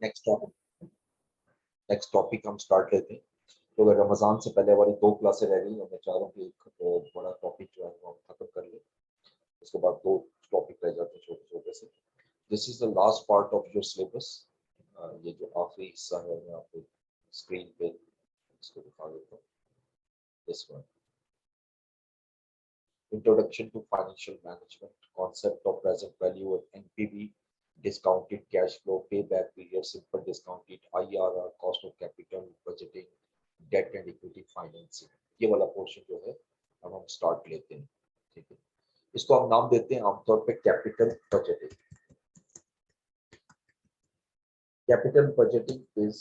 Next topic हम start लेते हैं। तो अगर रमजान से पहले हमारी 2 क्लासें रह गई और मैं चाह रहा हूँ कि एक बड़ा टॉपिक जो है वो हम खत्म कर लें। उसके बाद 2 टॉपिक रह जाते हैं छोटे छोटे से। This is the last part of your syllabus. ये जो आखिरी हिस्सा है मैं आपको स्क्रीन पे इसको दिखा देता हूँ। This one, introduction to financial management, concept of present value और NPV, discounted cash flow, payback period, simple discounted IRR, cost of capital, budgeting, debt and equity financing। ये वाला पोर्शन जो है अब हम स्टार्ट लेते हैं। ठीक है, इसको हम नाम देते हैं आमतौर पे capital budgeting. Capital budgeting is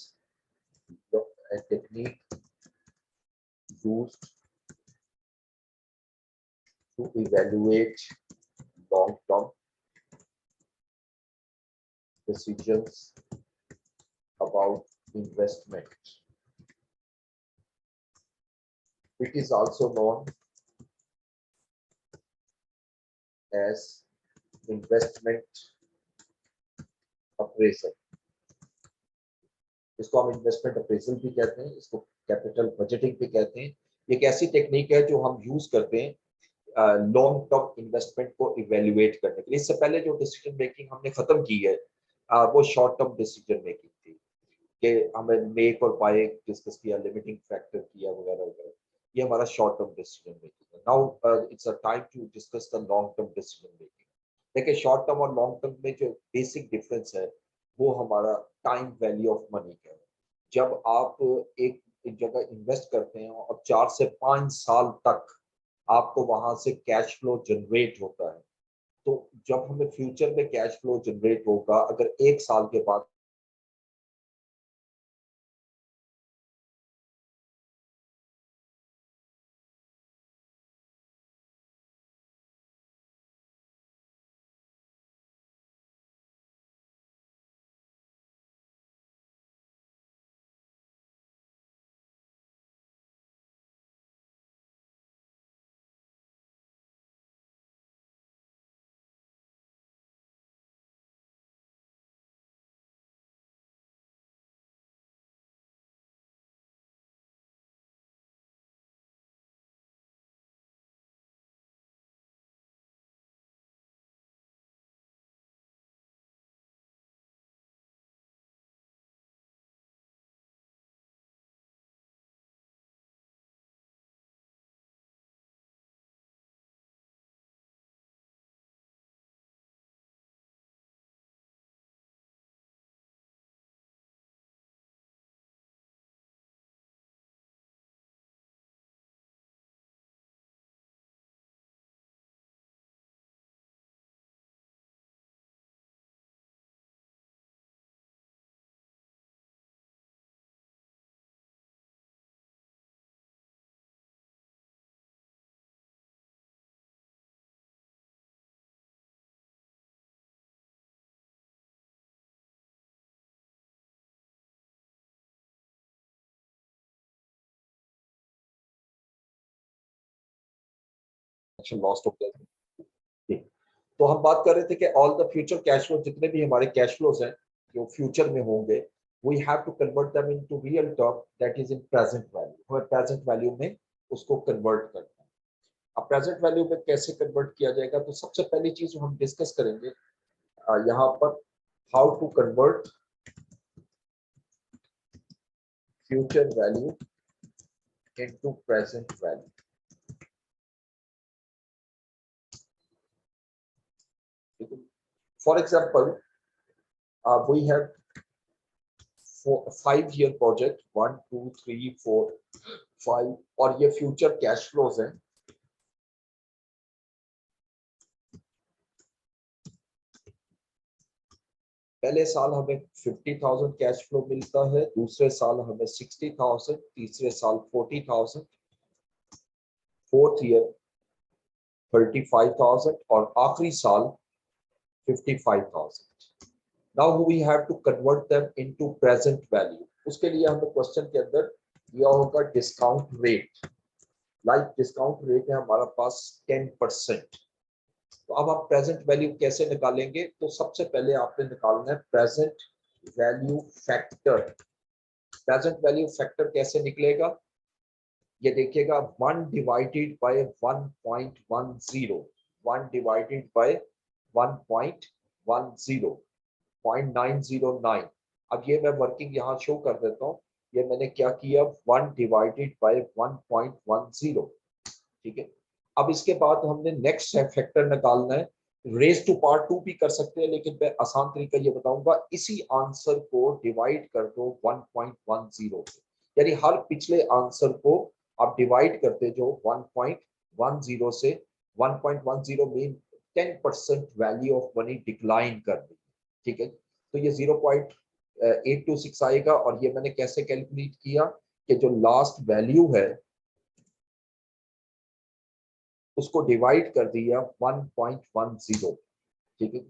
a technique used to evaluate long-term decisions about investment. It is also known as investment appraisal। इसको हम इन्वेस्टमेंट अप्रेजल भी कहते हैं, इसको कैपिटल बजटिंग भी कहते हैं। एक ऐसी टेक्निक है जो हम यूज करते हैं लॉन्ग टर्म इन्वेस्टमेंट को इवेल्युएट करने के लिए। इससे पहले जो डिसीजन मेकिंग हमने खत्म की है वो शॉर्ट टर्म डिसीजन मेकिंग थी कि हमें मेक और बाय डिस्कस किया, लिमिटिंग फैक्टर किया वगैरह वगैरह। ये हमारा शॉर्ट टर्म डिसीजन मेकिंग है। Now it's a time to discuss the long term decision making. देखिए, शॉर्ट टर्म और लॉन्ग टर्म में जो बेसिक डिफरेंस है वो हमारा टाइम वैल्यू ऑफ मनी का है। जब आप एक जगह इन्वेस्ट करते हैं और 4 से 5 साल तक आपको वहां से कैश फ्लो जनरेट होता है, तो जब हमें फ्यूचर में कैश फ्लो जनरेट होगा, अगर 1 साल के बाद लॉस्ट हो गया। तो हम बात कर रहे थे कि all the future cash flow, जितने भी हमारे कैश फ्लोज हैं जो फ्यूचर में होंगे, we have to convert them into real term that is in present value. हमें प्रेजेंट वैल्यू में उसको कन्वर्ट करना है। अब प्रेजेंट वैल्यू में कैसे कन्वर्ट किया जाएगा, तो सबसे पहली चीज जो हम डिस्कस करेंगे यहाँ पर, how to convert future value into present value. For example, we have 5-year project 1 2 3 4 5 और ये फ्यूचर कैश फ्लोज हैं। पहले साल हमें 50,000 कैश फ्लो मिलता है, दूसरे साल हमें 60,000, तीसरे साल 40,000, फोर्थ ईयर 35,000 और आखिरी साल 55,000। Now we have to convert them into present value। उसके लिए हमें क्वेश्चन के अंदर दिया होगा discount rate. Like discount rate है हमारा पास 10%। तो अब आप प्रेजेंट वैल्यू कैसे निकालेंगे, तो सबसे पहले आपने निकालना है present value factor, present value factor कैसे निकलेगा, ये देखिएगा 1 डिवाइडेड बाय 1.10, 1 डिवाइडेड बाय 1.10, 0.909। अब ये मैं वर्किंग यहाँ शो कर देता हूँ, ये मैंने क्या किया 1 डिवाइडेड बाय 1.10, ठीक है। अब इसके बाद हमने नेक्स्ट फैक्टर निकालना है, रेज टू पावर 2 भी कर सकते हैं, लेकिन मैं आसान तरीका ये बताऊंगा, इसी आंसर को डिवाइड कर दो 1.10 से, यानी हर पिछले आंसर को आप डिवाइड करते जो 1.10 से, 1.10 mean 10% value of money decline कर दी, ठीक है। तो ये 0.826 आएगा, और ये मैंने कैसे कैलकुलेट किया कि जो लास्ट वैल्यू है उसको डिवाइड कर दिया 1.10, ठीक है।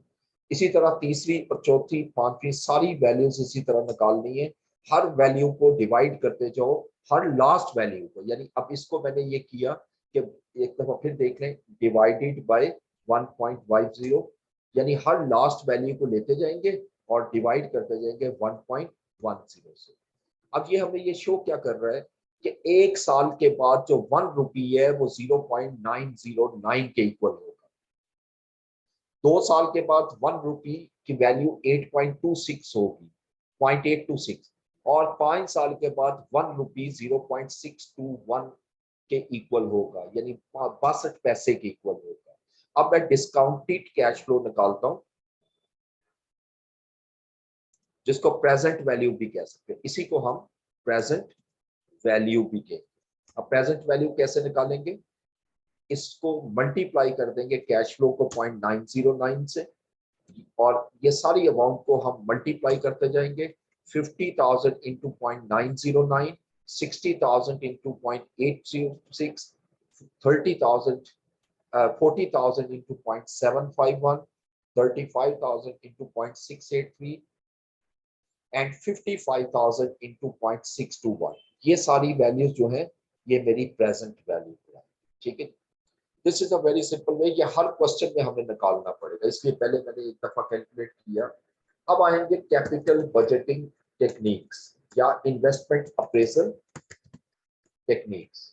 इसी तरह तीसरी और चौथी पांचवी सारी वैल्यूज इसी तरह निकालनी है, हर वैल्यू को डिवाइड करते जाओ हर लास्ट वैल्यू को, यानी अब इसको मैंने ये किया कि एक दफा फिर देख लें, डिवाइडेड बाय 1.50, यानी हर लास्ट वैल्यू को लेते जाएंगे और डिवाइड करते जाएंगे 1.10 से। अब ये हमें ये शो क्या कर रहा है कि एक साल के बाद जो 1 रुपी है वो 0.909 के इक्वल होगा, 2 साल के बाद 1 रुपी की वैल्यू 8.26 होगी, 0.826, और 5 साल के बाद 1 रुपी 0.621 के इक्वल होगा, यानी 62 पैसे के इक्वल होगा। अब मैं डिस्काउंटेड कैश फ्लो निकालता हूं, जिसको प्रेजेंट वैल्यू भी कह सकते हैं, इसी को हम प्रेजेंट वैल्यू भी कहते हैं। अब प्रेजेंट वैल्यू कैसे निकालेंगे, इसको मल्टीप्लाई कर देंगे कैश फ्लो को 0.909 से, और ये सारी अमाउंट को हम मल्टीप्लाई करते जाएंगे, 50,000 into 0.909, 60,000 into 0.806, 30,000, 40,000 into 0.751, 35,000 into 0.683 and 55,000 into 0.621। ये सारी वैल्यूज जो है ये मेरी प्रेजेंट वैल्यू है, ठीक है। This is a very simple way, ये हर क्वेश्चन में हमें निकालना पड़ेगा, इसलिए पहले मैंने एक दफा कैलकुलेट किया। अब आएंगे कैपिटल बजटिंग टेक्निक्स या इन्वेस्टमेंट अप्रेजल टेक्निक्स।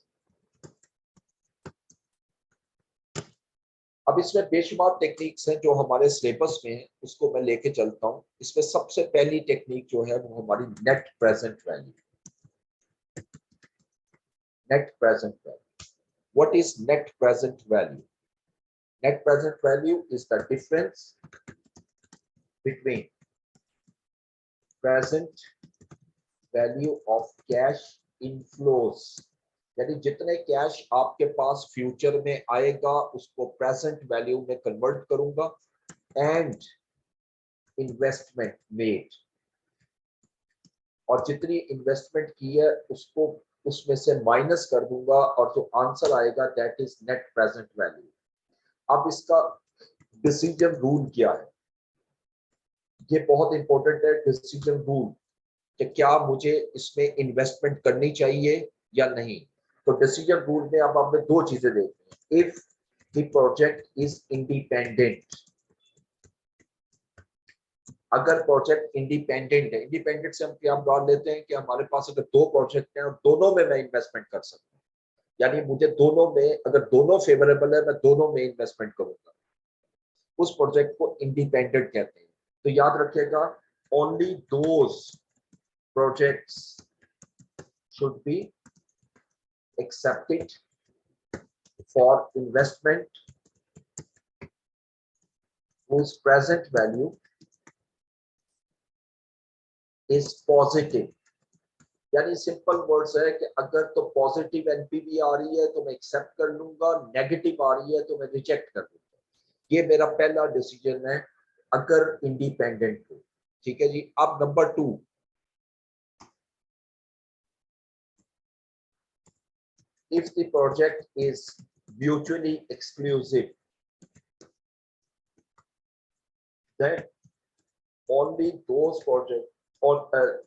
अब इसमें बेशुमार टेक्निक्स हैं जो हमारे सिलेबस में है, उसको मैं लेके चलता हूं। इसमें सबसे पहली टेक्निक जो है वो हमारी net present value, net present value. What is net present value? Net present value is the difference between present value of cash inflows, यानी जितने कैश आपके पास फ्यूचर में आएगा उसको प्रेजेंट वैल्यू में कन्वर्ट करूंगा, एंड इन्वेस्टमेंट मेड, और जितनी इन्वेस्टमेंट की है उसको उसमें से माइनस कर दूंगा, और जो आंसर आएगा that is net present value. अब इसका डिसीजन रूल क्या है, ये बहुत इंपॉर्टेंट है डिसीजन रूल, कि क्या मुझे इसमें इन्वेस्टमेंट करनी चाहिए या नहीं। तो डिसीजन रूल में अब हमें दो चीजें देखनी है। If the project is independent, अगर प्रोजेक्ट इंडिपेंडेंट है, इंडिपेंडेंट से हम क्या मान लेते हैं कि हमारे पास अगर दो प्रोजेक्ट हैं और दोनों में मैं इन्वेस्टमेंट कर सकता हूँ, यानी मुझे दोनों में, अगर दोनों फेवरेबल है मैं दोनों में इन्वेस्टमेंट करूंगा, उस प्रोजेक्ट को इंडिपेंडेंट कहते हैं। तो याद रखिएगा, only those projects should be accepted for investment whose present value is positive, यानी सिंपल वर्ड्स है कि अगर तो पॉजिटिव एनपीवी आ रही है तो मैं एक्सेप्ट कर लूंगा, नेगेटिव आ रही है तो मैं रिजेक्ट कर लूंगा। ये मेरा पहला डिसीजन है अगर इंडिपेंडेंट हो, ठीक है जी। अब number 2, if the project is mutually exclusive, then only those projects, or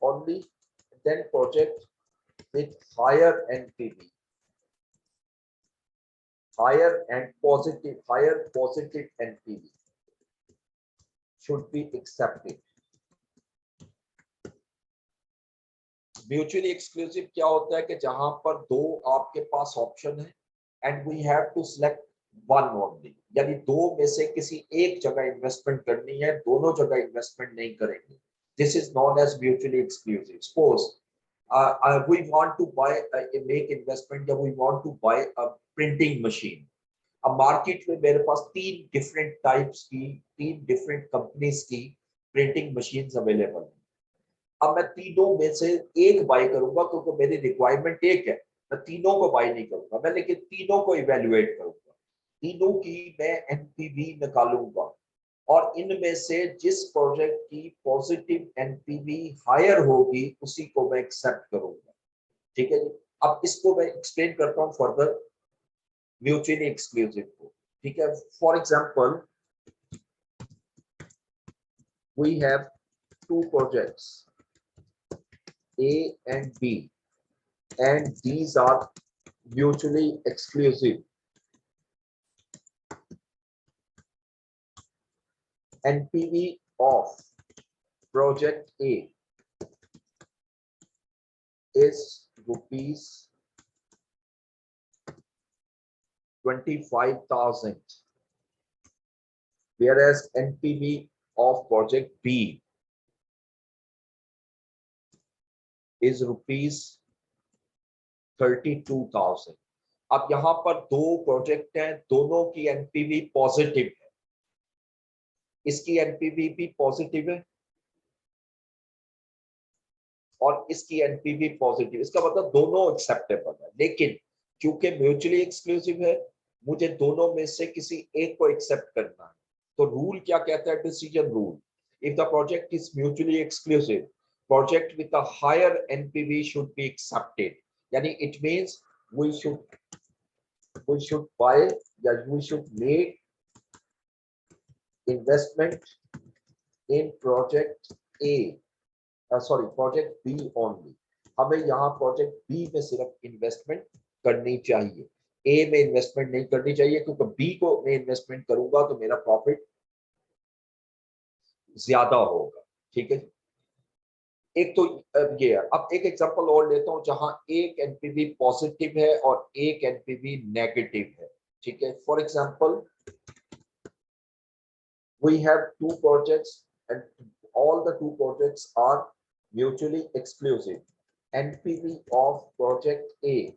only then project with higher NPV, higher positive NPV should be accepted, mutually exclusive क्या होता है कि जहां पर दो आपके पास ऑप्शन है and we have to select one only, यानी दो में से किसी एक जगह इन्वेस्टमेंट करनी है, दोनों जगह इन्वेस्टमेंट नहीं करेंगे। This is known as mutually exclusive. Suppose we want to buy make investment, या we want to buy a printing machine। अब मार्केट में मेरे पास तीन डिफरेंट टाइप्स की, तीन डिफरेंट कंपनीज की प्रिंटिंग मशीन्स अवेलेबल है। अब मैं तीनों में से एक बाय करूंगा क्योंकि मेरी रिक्वायरमेंट एक है, मैं तीनों को बाय नहीं करूंगा, मैं लेकिन तीनों को इवेल्युएट करूंगा, तीनों की मैं एनपीवी निकालूंगा और इनमें से जिस प्रोजेक्ट की पॉजिटिव एनपीवी हायर होगी उसी को मैं एक्सेप्ट करूंगा। ठीक है जी। अब इसको मैं एक्सप्लेन करता हूँ फर्दर म्यूचुअली एक्सक्लूसिव को। ठीक है, for example we have two projects A and B and these are mutually exclusive। NPV of project A is rupees 25,000, whereas NPV of project B is rupees 32,000। अब यहां पर दो project हैं, दोनों की एनपीवी पॉजिटिव है, इसकी एनपीवी भी पॉजिटिव है और इसकी एनपीवी पॉजिटिव, इसका मतलब दोनों एक्सेप्टेबल है। लेकिन क्योंकि म्यूचुअली एक्सक्लूसिव है, मुझे दोनों में से किसी एक को एक्सेप्ट करना है। तो रूल क्या कहता है, decision rule, if the project is mutually exclusive, project with a higher NPV should be accepted. यानी it means we should buy या we should make investment in project A, sorry project B only. हमें यहाँ project B में सिर्फ investment करनी चाहिए, ए में investment नहीं करनी चाहिए, क्योंकि बी को मैं इन्वेस्टमेंट करूंगा तो मेरा प्रॉफिट ज्यादा होगा। ठीक है, एक तो ये है। अब एक एग्जांपल और लेता हूं जहां एक एनपीवी पॉजिटिव है और एक एनपीवी नेगेटिव है। ठीक है, for example we have two projects and all the two projects are mutually exclusive। NPV of project A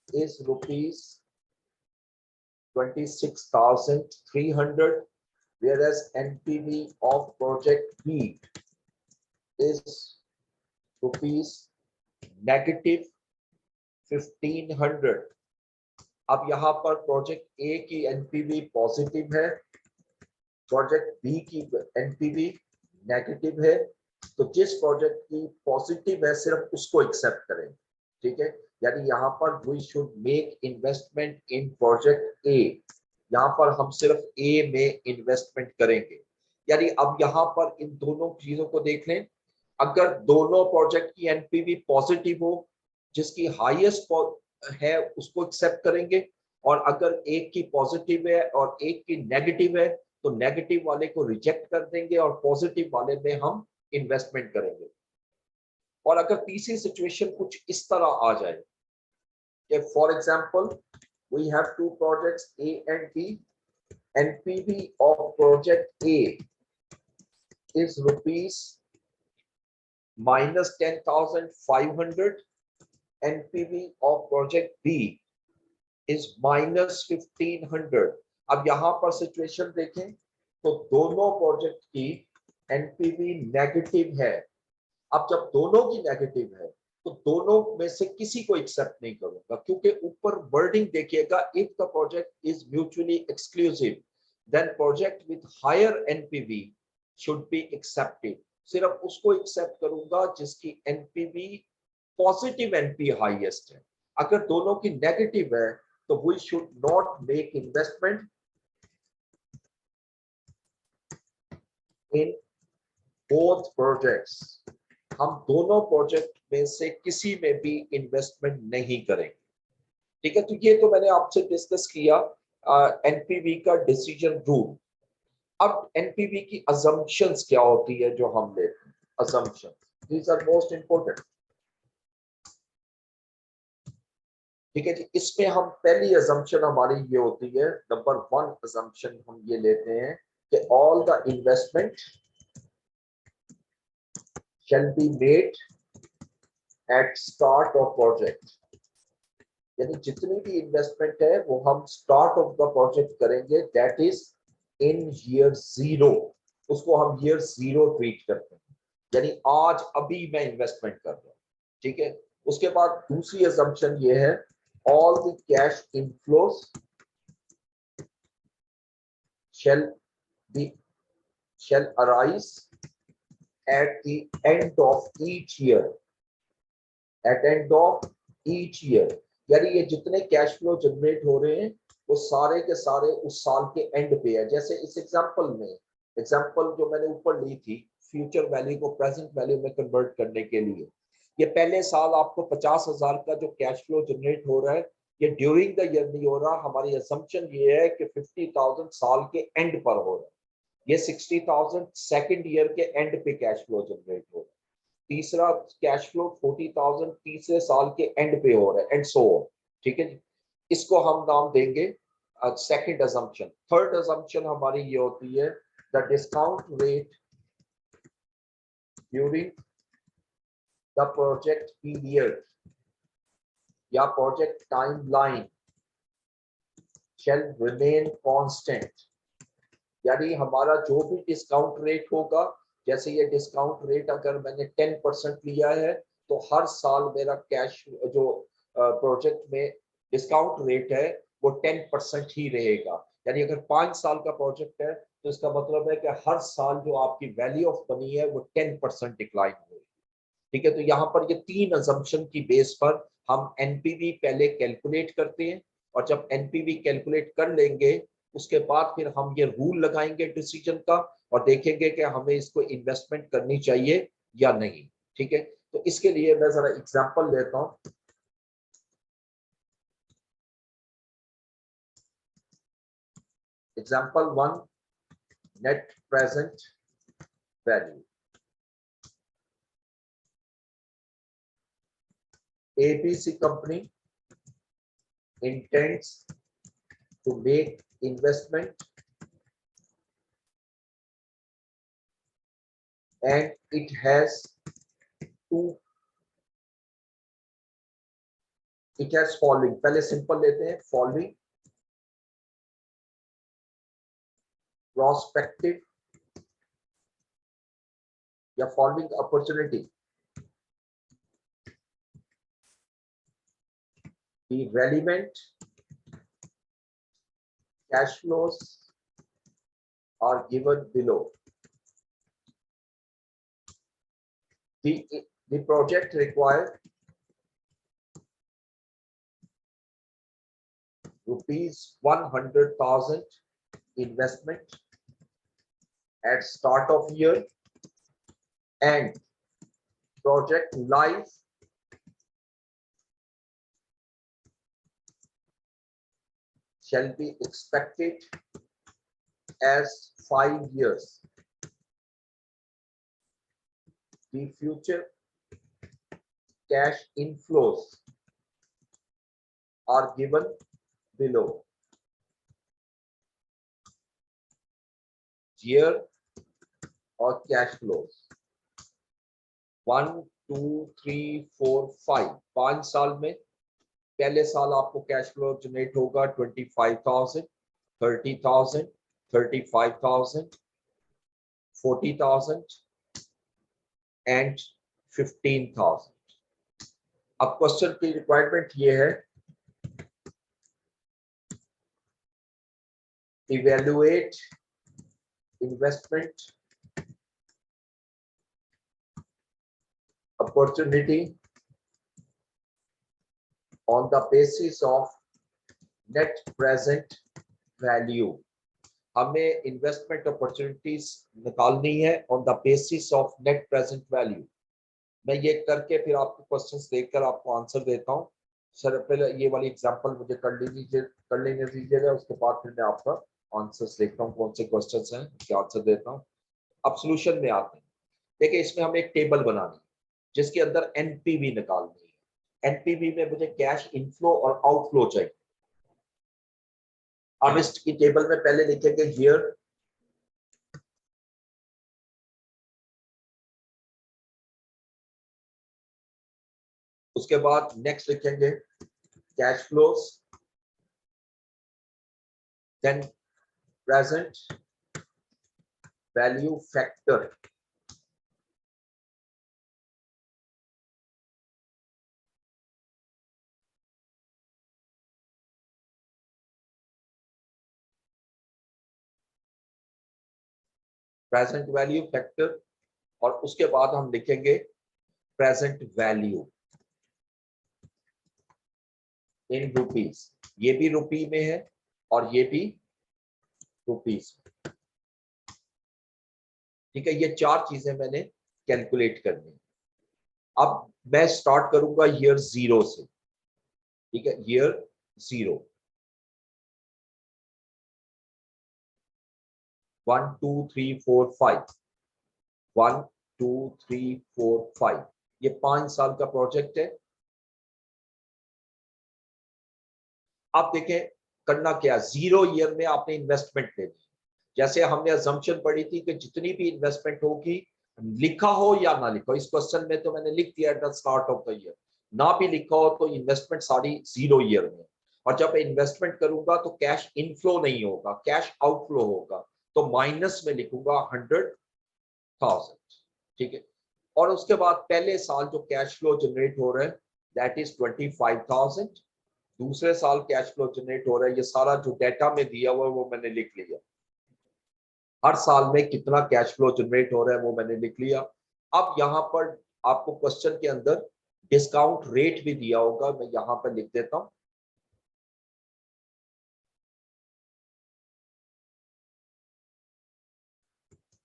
is rupees 26,300, whereas NPV of project B is rupees negative 1,500। अब यहाँ पर project A की NPV positive है, project B की NPV negative है, तो जिस project की पॉजिटिव है सिर्फ उसको एक्सेप्ट करें। ठीक है, यानी यहाँ पर we should make investment in project A, यहाँ पर हम सिर्फ ए में इन्वेस्टमेंट करेंगे। यानी अब यहाँ पर इन दोनों चीजों को देख लें, अगर दोनों प्रोजेक्ट की एनपीवी पॉजिटिव हो, जिसकी हाईएस्ट है उसको एक्सेप्ट करेंगे, और अगर एक की पॉजिटिव है और एक की नेगेटिव है तो नेगेटिव वाले को रिजेक्ट कर देंगे और पॉजिटिव वाले में हम इन्वेस्टमेंट करेंगे। और अगर तीसरी सिचुएशन कुछ इस तरह आ जाए कि for example we have two projects A and B, NPV of project A is rupees -10,500, NPV of project B is -1,500। अब यहां पर सिचुएशन देखें तो दोनों प्रोजेक्ट की एनपीवी नेगेटिव है। अब जब दोनों की नेगेटिव है तो दोनों में से किसी को एक्सेप्ट नहीं करूंगा, क्योंकि ऊपर वर्डिंग देखिएगा, if the project is mutually exclusive then project with higher NPV should be accepted. सिर्फ उसको एक्सेप्ट करूंगा जिसकी एनपीवी पॉजिटिव एनपी हाईएस्ट है। अगर दोनों की नेगेटिव है तो we should not make investment in both projects. हम दोनों प्रोजेक्ट में से किसी में भी इन्वेस्टमेंट नहीं करेंगे। ठीक है, तो ये तो मैंने आपसे डिस्कस किया एनपीवी का डिसीजन रूल। अब एनपीवी की अजम्पशंस क्या होती है जो हम लेते हैं, assumption these are most important. ठीक है जी, इसमें हम पहली अजम्पशन हमारी ये होती है, नंबर वन अजम्पशन हम ये लेते हैं कि all the investment shall be made at start of project। यानी जितनी भी इन्वेस्टमेंट है वो हम स्टार्ट ऑफ द प्रोजेक्ट करेंगे, that is in year zero. उसको हम ईयर जीरो ट्रीट करते हैं, यानी आज अभी मैं इन्वेस्टमेंट कर रहा हूँ। ठीक है, उसके बाद दूसरी असम्पशन ये है, all the cash inflows shall be shall arise at the end of each year। at end of each year, यानी ये जितने कैश फ्लो जनरेट हो रहे हैं वो सारे के सारे उस साल के एंड पे है। जैसे इस एग्जांपल में, एग्जांपल जो मैंने ऊपर ली थी, फ्यूचर वैल्यू को प्रेजेंट वैल्यू में कन्वर्ट करने के लिए, ये पहले साल आपको 50,000 का जो कैश फ्लो जनरेट हो रहा है, ये ड्यूरिंग द ईयर नहीं हो रहा। हमारी असम्पशन ये है कि 50,000 साल के एंड पर हो रहा है, ये 60,000 सेकेंड ईयर के एंड पे कैश फ्लो जनरेट हो रहा है। तीसरा कैश फ्लो 40,000 तीसरे साल के एंड पे हो रहा है, एंड सो ऑन। ठीक है जी, इसको हम नाम देंगे सेकंड असम्पशन। थर्ड असम्पशन हमारी ये होती है, the discount rate during the project period या प्रोजेक्ट टाइमलाइन शैल रिमेन कांस्टेंट। यानी हमारा जो भी डिस्काउंट रेट होगा, जैसे ये डिस्काउंट रेट अगर मैंने 10% लिया है, तो हर साल मेरा कैश जो प्रोजेक्ट में डिस्काउंट रेट है वो 10% ही रहेगा। यानी अगर 5 साल का प्रोजेक्ट है तो इसका मतलब है कि हर साल जो आपकी वैल्यू ऑफ मनी है वो 10% डिक्लाइन होगी। ठीक है, तो यहाँ पर ये तीन असम्पशन की बेस पर हम एनपीवी पहले कैलकुलेट करते हैं, और जब एनपीवी कैलकुलेट कर लेंगे उसके बाद फिर हम ये रूल लगाएंगे डिसीजन का, और देखेंगे कि हमें इसको इन्वेस्टमेंट करनी चाहिए या नहीं। ठीक है, तो इसके लिए मैं जरा एग्जांपल लेता हूं। Example one, net present value. ABC company intends to make investment and it has following, पहले सिंपल लेते हैं, following prospective या following opportunity, the relevant cash flows are given below। The project required ₹100,000 investment at start of year, and project life shall be expected as 5 years। The future cash inflows are given below। Year और cash flows 1 2 3 4 5, 5 साल में पहले साल आपको cash flow generate होगा 25,000, 30,000, 35,000, 40,000 and 15,000। अब question की requirement ये है, evaluate investment opportunity on the basis of net present value। हमें इन्वेस्टमेंट अपॉर्चुनिटीज निकालनी है on the basis of net present value. मैं ये करके फिर आपको क्वेश्चंस देखकर आपको आंसर देता हूँ। सर पहले ये वाली एग्जांपल मुझे कर लेने दीजिएगा, उसके बाद फिर मैं आपका आंसर्स देखता हूँ कौन से क्वेश्चंस हैं, उसके आंसर देता हूँ। अब सॉल्यूशन में आते हैं। देखिए, इसमें हमें एक टेबल बनानी है। जिसके अंदर एनपीवी निकालनी है। एनपीवी में मुझे कैश इनफ्लो और आउटफ्लो चाहिए। अब इसकी टेबल में पहले लिखेंगे ईयर, उसके बाद नेक्स्ट लिखेंगे cash flows, then present value factor, present value factor, और उसके बाद हम लिखेंगे प्रेजेंट वैल्यू इन रुपीस। ये भी रुपी में है और ये भी रुपीस में। ठीक है, ये चार चीजें मैंने कैलकुलेट करनी है। अब मैं स्टार्ट करूंगा ईयर 0 से। ठीक है, ईयर 0, 1 2 3 4 5, 1 2 3 4 5, ये 5 साल का प्रोजेक्ट है। आप देखें करना क्या, 0 ईयर में आपने इन्वेस्टमेंट लेनी। जैसे हमने अजम्पशन पढ़ी थी कि जितनी भी इन्वेस्टमेंट होगी, लिखा हो या ना लिखा हो, इस क्वेश्चन में तो मैंने लिख दिया at the start of the year, ना भी लिखा हो तो इन्वेस्टमेंट सारी 0 ईयर में। और जब इन्वेस्टमेंट करूंगा तो कैश इनफ्लो नहीं होगा, कैश आउटफ्लो होगा, तो माइनस में लिखूंगा 100,000। ठीक है, और उसके बाद पहले साल जो कैश फ्लो जनरेट हो रहा है दैट इज 25,000। दूसरे साल कैश फ्लो जनरेट हो रहा है, ये सारा जो डेटा में दिया हुआ है वो मैंने लिख लिया। हर साल में कितना कैश फ्लो जनरेट हो रहा है वो मैंने लिख लिया। अब यहाँ पर आपको क्वेश्चन के अंदर डिस्काउंट रेट भी दिया होगा, मैं यहाँ पर लिख देता हूँ।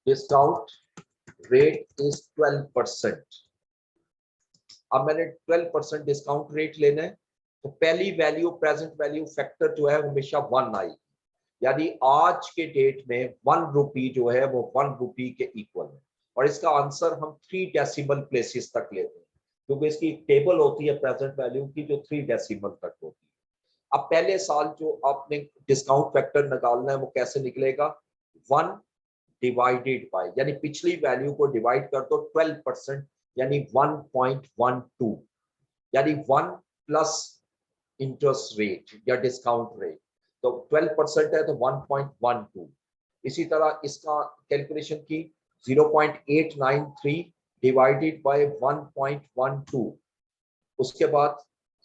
Discount rate is 12%। अब मैंने 12% डिस्काउंट रेट लेना है, तो पहली वैल्यू प्रेजेंट वैल्यू फैक्टर जो है हमेशा 1 आई, यानी आज के डेट में 1 रुपी जो है वो 1 रुपी के इक्वल है। और इसका आंसर हम 3 डेसिमल प्लेसेस तक लेते हैं, क्योंकि इसकी टेबल होती है प्रेजेंट वैल्यू की जो 3 डेसिमल तक होती है। अब पहले साल जो आपने डिस्काउंट फैक्टर निकालना है वो कैसे निकलेगा, 1 डिवाइडेड बाय, यानी पिछली वैल्यू को डिवाइड कर दो 12%, यानी 1.12, यानी 1 प्लस इंटरेस्ट रेट या डिस्काउंट रेट, तो 12% है तो 1.12। इसी तरह इसका कैलकुलेशन की 0.893 डिवाइडेड बाय 1.12, उसके बाद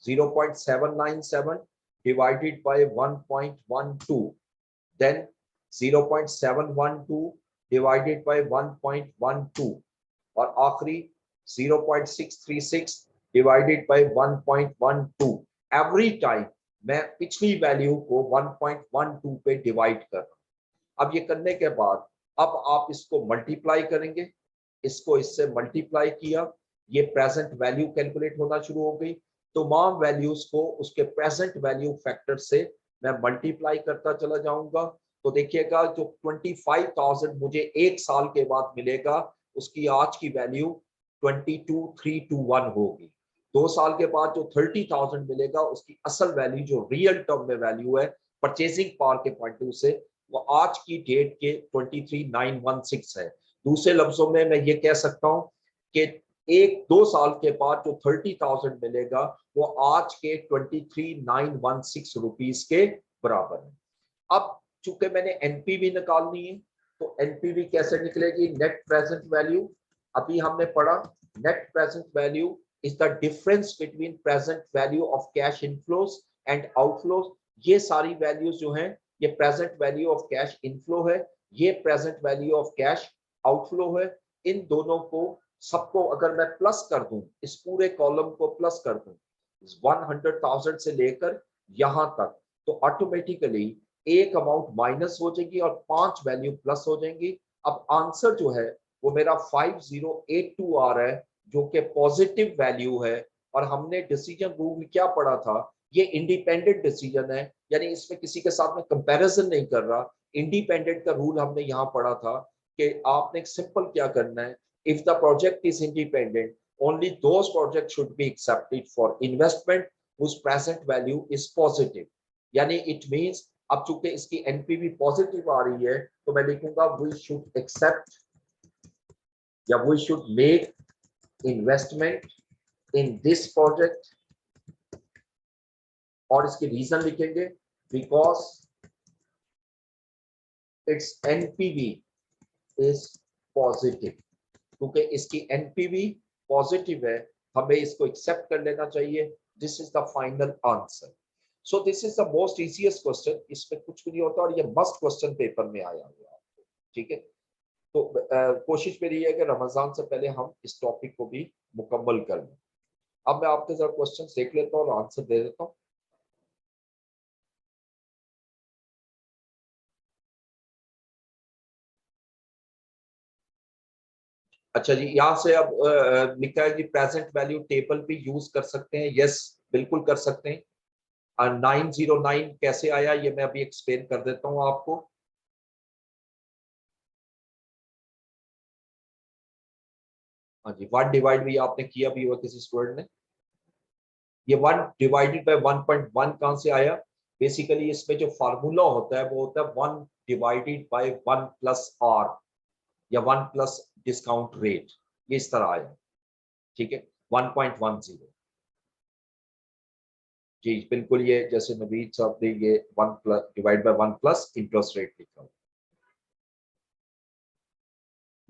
0.797 divided by 1.12, then 0.712 divided by 1.12, और आखिरी 0.636 डिवाइडेड बाय 1.12। एवरी टाइम मैं पिछली वैल्यू को 1.12 पे डिवाइड कर रहा हूं। अब ये करने के बाद अब आप इसको मल्टीप्लाई करेंगे, इसको इससे मल्टीप्लाई किया, ये प्रेजेंट वैल्यू कैलकुलेट होना शुरू हो गई। तमाम वैल्यूज को उसके प्रेजेंट वैल्यू फैक्टर से मैं मल्टीप्लाई करता चला जाऊंगा, तो देखिएगा जो 25,000 मुझे एक साल के बाद मिलेगा, उसकी आज की वैल्यू 22,321 होगी। 2 साल के बाद जो 30,000 मिलेगा उसकी असल वैल्यू जो रियल टर्म में वैल्यू है परचेजिंग पावर के पॉइंट ऑफ व्यू से, वो आज की डेट के 23,916 है। दूसरे लफ्जों में मैं ये कह सकता हूं कि 1-2 साल के बाद जो 30,000 मिलेगा वो आज के 23,916 रुपीस के बराबर है। अब चूंकि मैंने एनपीवी निकालनी है, तो एनपीवी कैसे निकलेगी, नेट प्रेजेंट वैल्यू। अभी हमने पढ़ा net present value is the difference between present value of cash inflows and outflows. ये सारी वैल्यूज जो हैं ये present value of cash inflow है, ये present value of cash outflow है। इन दोनों को सबको अगर मैं प्लस कर दूं, इस पूरे कॉलम को प्लस कर दूं 100,000 से लेकर यहां तक, तो ऑटोमेटिकली एक अमाउंट माइनस हो जाएगी और 5 वैल्यू प्लस हो जाएंगी। अब आंसर जो है वो मेरा 5082 आ रहा है, जो कि पॉजिटिव वैल्यू है। और हमने डिसीजन रूल क्या पढ़ा था, ये इंडिपेंडेंट डिसीजन है, यानी इसमें किसी के साथ में कंपैरिजन नहीं कर रहा। इंडिपेंडेंट का रूल हमने यहाँ पढ़ा था कि आपने सिंपल क्या करना है, if the project is independent only those projects should be accepted for investment whose present value is positive. यानी it means अब चूंकि इसकी एनपीवी पॉजिटिव आ रही है तो मैं लिखूंगा we should accept या we should make investment in this project और इसके रीजन लिखेंगे because its NPV is positive. क्योंकि इसकी एनपीवी पॉजिटिव है हमें इसको एक्सेप्ट कर लेना चाहिए. This is the final answer. So this is the most easiest question. इसमें कुछ भी नहीं होता और ये मस्ट क्वेश्चन पेपर में आया हुआ है. ठीक है. तो कोशिश मेरी है कि रमजान से पहले हम इस टॉपिक को भी मुकम्मल कर लें. अब मैं आपके साथ क्वेश्चन देख लेता हूँ और आंसर दे देता हूँ. अच्छा जी, यहाँ से अब लिखा है कि प्रेजेंट वैल्यू टेबल भी यूज कर सकते हैं. यस, बिल्कुल कर सकते हैं. 909 कैसे आया ये मैं अभी एक्सप्लेन कर देता हूँ आपको. हाँ जी, 1 डिवाइड भी आपने किया भी हुआ किसी स्टूडेंट ने. ये 1 डिवाइडेड बाय 1.1 कहां से आया. बेसिकली इसमें जो फार्मूला होता है वो होता है 1 डिवाइडेड बाय 1 प्लस आर या 1 प्लस डिस्काउंट रेट. ये इस तरह आया. ठीक है. 1.10. जी बिल्कुल, ये जैसे नवीद साहब ने ये 1 plus divide by 1 plus interest rate लिखा.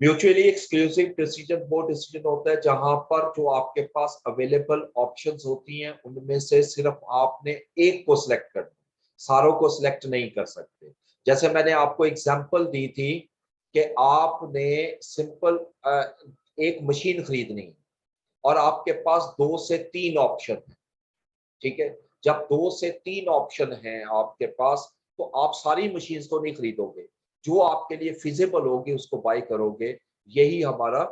म्यूचुअली एक्सक्लूसिव डिसीजन वो डिसीजन होता है जहां पर जो आपके पास अवेलेबल ऑप्शंस होती हैं उनमें से सिर्फ आपने एक को सिलेक्ट करना, सारों को सिलेक्ट नहीं कर सकते. जैसे मैंने आपको एग्जांपल दी थी कि आपने सिंपल एक मशीन खरीदनी है और आपके पास 2 से 3 ऑप्शन है. ठीक है. जब 2 से 3 ऑप्शन हैं आपके पास तो आप सारी मशीन तो नहीं खरीदोगे. जो आपके लिए फिजिबल होगी उसको बाय करोगे. यही हमारा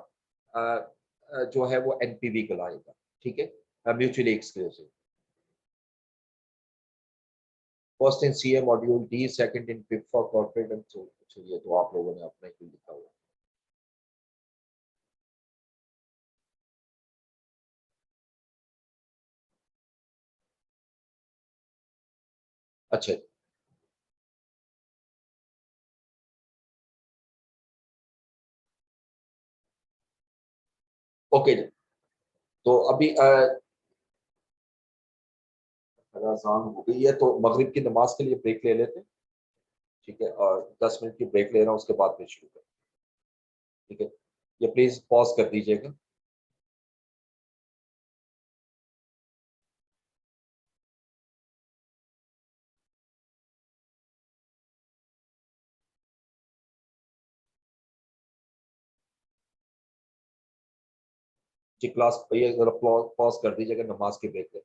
जो है वो एनपीवी कहलाएगा. ठीक है. Mutually exclusive. First in CA module D, second in पिपफा कॉर्पोरेट एंड सो. चलिए, तो आप लोगों ने अपना ही लिखा हुआ. अच्छा. ओके. तो अभी अजान हो गई है तो मगरिब की नमाज के लिए ब्रेक ले लेते हैं. ठीक है. और 10 मिनट की ब्रेक ले रहा हूँ, उसके बाद फिर शुरू करें. ठीक है. ये प्लीज पॉज कर दीजिएगा. जी क्लास ये जरा पॉज कर दीजिएगा, नमाज की ब्रेक ले.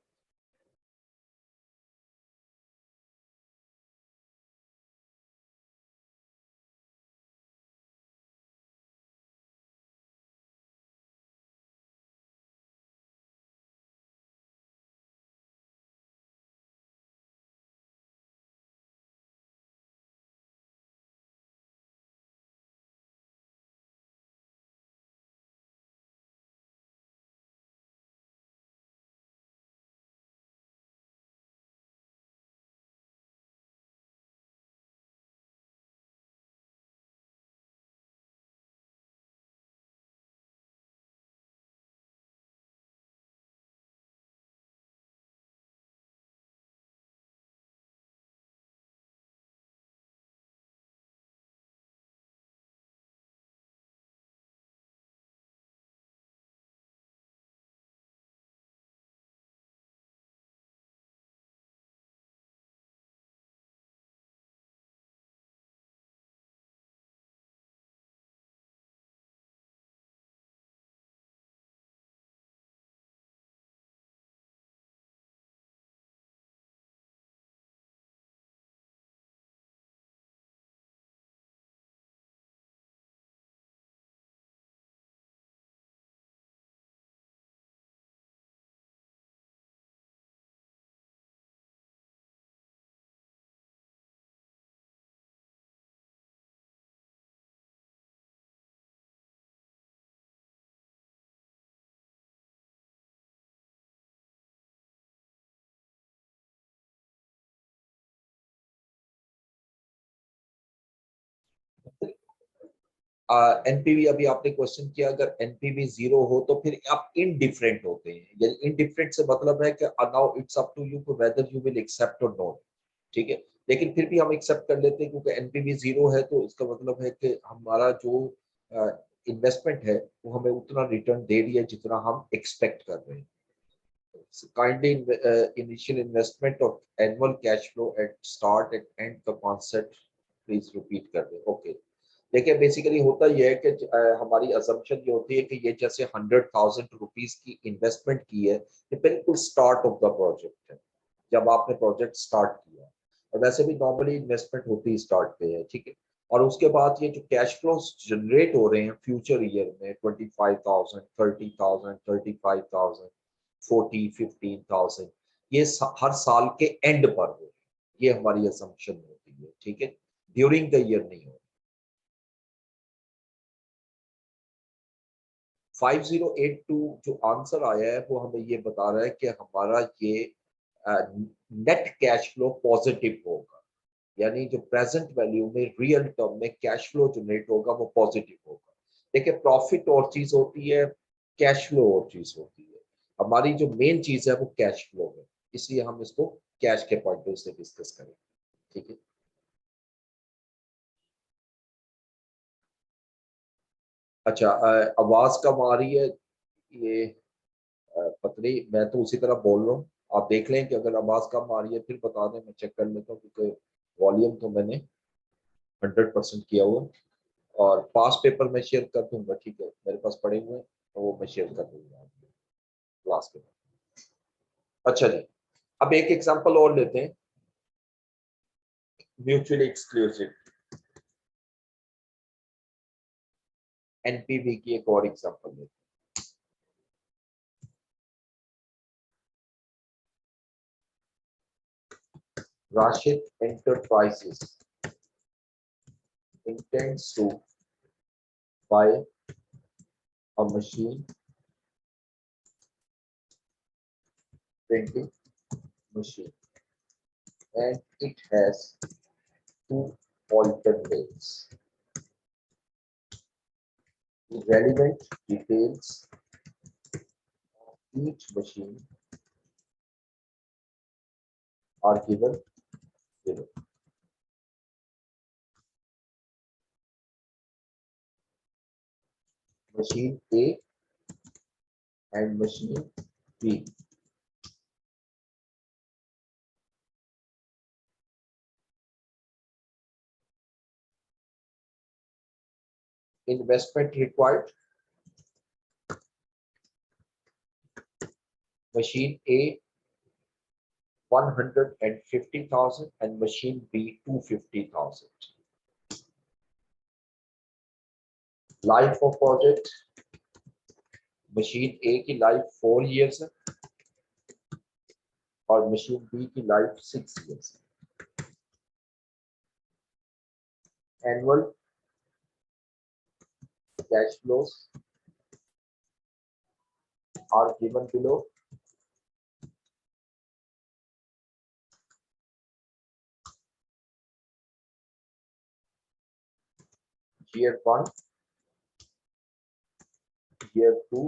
एनपीवी अभी आपने क्वेश्चन किया, अगर एनपीवी 0 हो तो फिर आप इनडिफरेंट होते हैं। यानी इनडिफरेंट से मतलब है कि now it's up to you whether you will accept और नॉट, ठीक है। लेकिन फिर भी हम एक्सेप्ट कर लेते हैं क्योंकि एनपीवी 0 है, तो इसका मतलब है कि हमारा जो इन्वेस्टमेंट है वो हमें उतना रिटर्न दे रही है जितना हम एक्सपेक्ट कर रहे हैं। Kindly initial investment of annual cash flow at start and end का concept please repeat कर दे। ओके, देखिए बेसिकली होता यह है कि हमारी असम्पशन ये होती है कि ये जैसे 100,000 रुपीज की इन्वेस्टमेंट की है, ये बिल्कुल स्टार्ट ऑफ द प्रोजेक्ट है, जब आपने प्रोजेक्ट स्टार्ट किया। और वैसे भी नॉर्मली इन्वेस्टमेंट होती ही स्टार्ट पे है, ठीक है। और उसके बाद ये जो कैश फ्लो जनरेट हो रहे हैं फ्यूचर ईयर में 25,000, 30,000, 35,000, 40, 15,000, ये हर साल के एंड पर हो, ये हमारी असम्पशन होती है, ठीक है। ड्यूरिंग द ईयर नहीं हो। 5082 जो आंसर आया है वो हमें ये बता रहा है कि हमारा ये नेट कैश फ्लो पॉजिटिव होगा, यानी जो प्रेजेंट वैल्यू में रियल टर्म में कैश फ्लो जनरेट होगा वो पॉजिटिव होगा। देखिए प्रॉफिट और चीज होती है, कैश फ्लो और चीज होती है। हमारी जो मेन चीज है वो कैश फ्लो है, इसलिए हम इसको कैश के पॉइंट ऑफ से डिस्कस करें, ठीक है। अच्छा, आवाज कम आ रही है, ये पता नहीं, मैं तो उसी तरह बोल रहा हूँ। आप देख लें कि अगर आवाज कम आ रही है फिर बता दें, मैं चेक कर लेता हूँ, क्योंकि वॉल्यूम तो मैंने 100% किया हुआ। और पास पेपर मैं शेयर कर दूंगा, ठीक है, मेरे पास पड़े हुए हैं तो वो मैं शेयर कर दूंगा क्लास में। अच्छा जी, अब एक एग्जांपल और लेते हैं, म्यूचुअली एक्सक्लूसिव एनपीवी की एक और एग्जांपल लेते हैं। Rashid Enterprises intends to buy a machine printing machine, and it has two alternates. The relevant details of each machine are given below. Machine A and machine B. Investment required. Machine A 150,000 and machine B 250,000. Life of project, machine A की life 4 years है और machine B की life 6 years है। Annual cash flows are given below. year 1, year 2,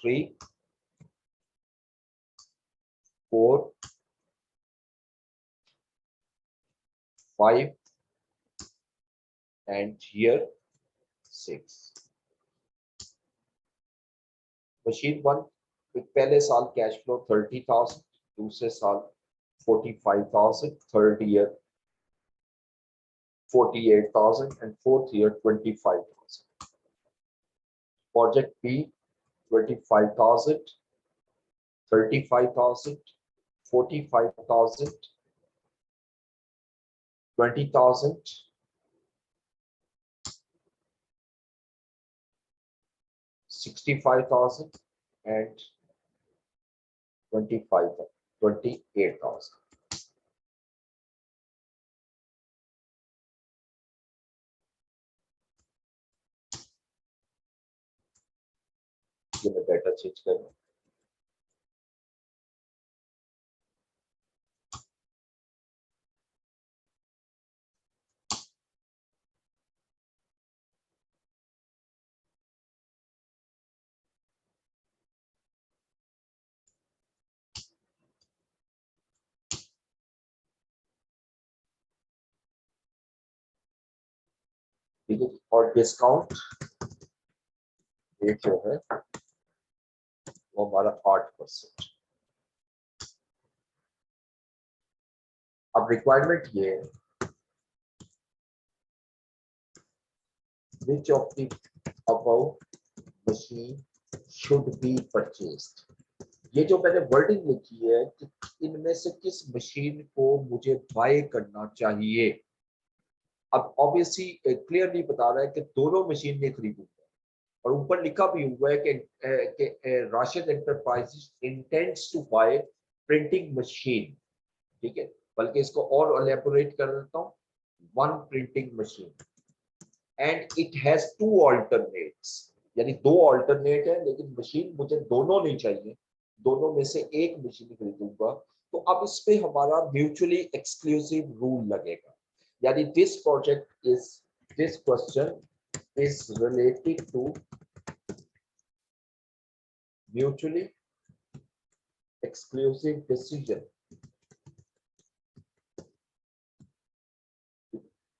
3, 4, 5 and year 6। Machine 1 एक पहले साल cash flow 30,000, दूसरे साल 45,000, third year 48,000 and fourth year 25,000। Project B 25,000, 35,000, 45,000, 20,000, 65,000 and 28,000। ये मैं डाटा चेंज कर रहा हूँ। ठीक है, और डिस्काउंट रेट जो है वो हमारा 8%। अब रिक्वायरमेंट ये है, which of the above machine should be purchased। ये जो मैंने वर्डिंग लिखी है कि इनमें से किस मशीन को मुझे बाय करना चाहिए। अब ऑब्वियसली क्लियरली बता रहा है कि दोनों मशीन ने खरीदूंगा, और ऊपर लिखा भी हुआ है कि Rashid enterprises intends to buy printing machine. ठीक है, बल्कि इसको और एलेबोरेट कर देता हूँ, one printing machine and it has two alternates, यानी दो अल्टरनेट है, लेकिन मशीन मुझे दोनों नहीं चाहिए, दोनों में से एक मशीन खरीदूंगा। तो अब इस पे हमारा म्यूचुअली एक्सक्लूसिव रूल लगेगा, यानी this project is, this question is related two mutually exclusive decision,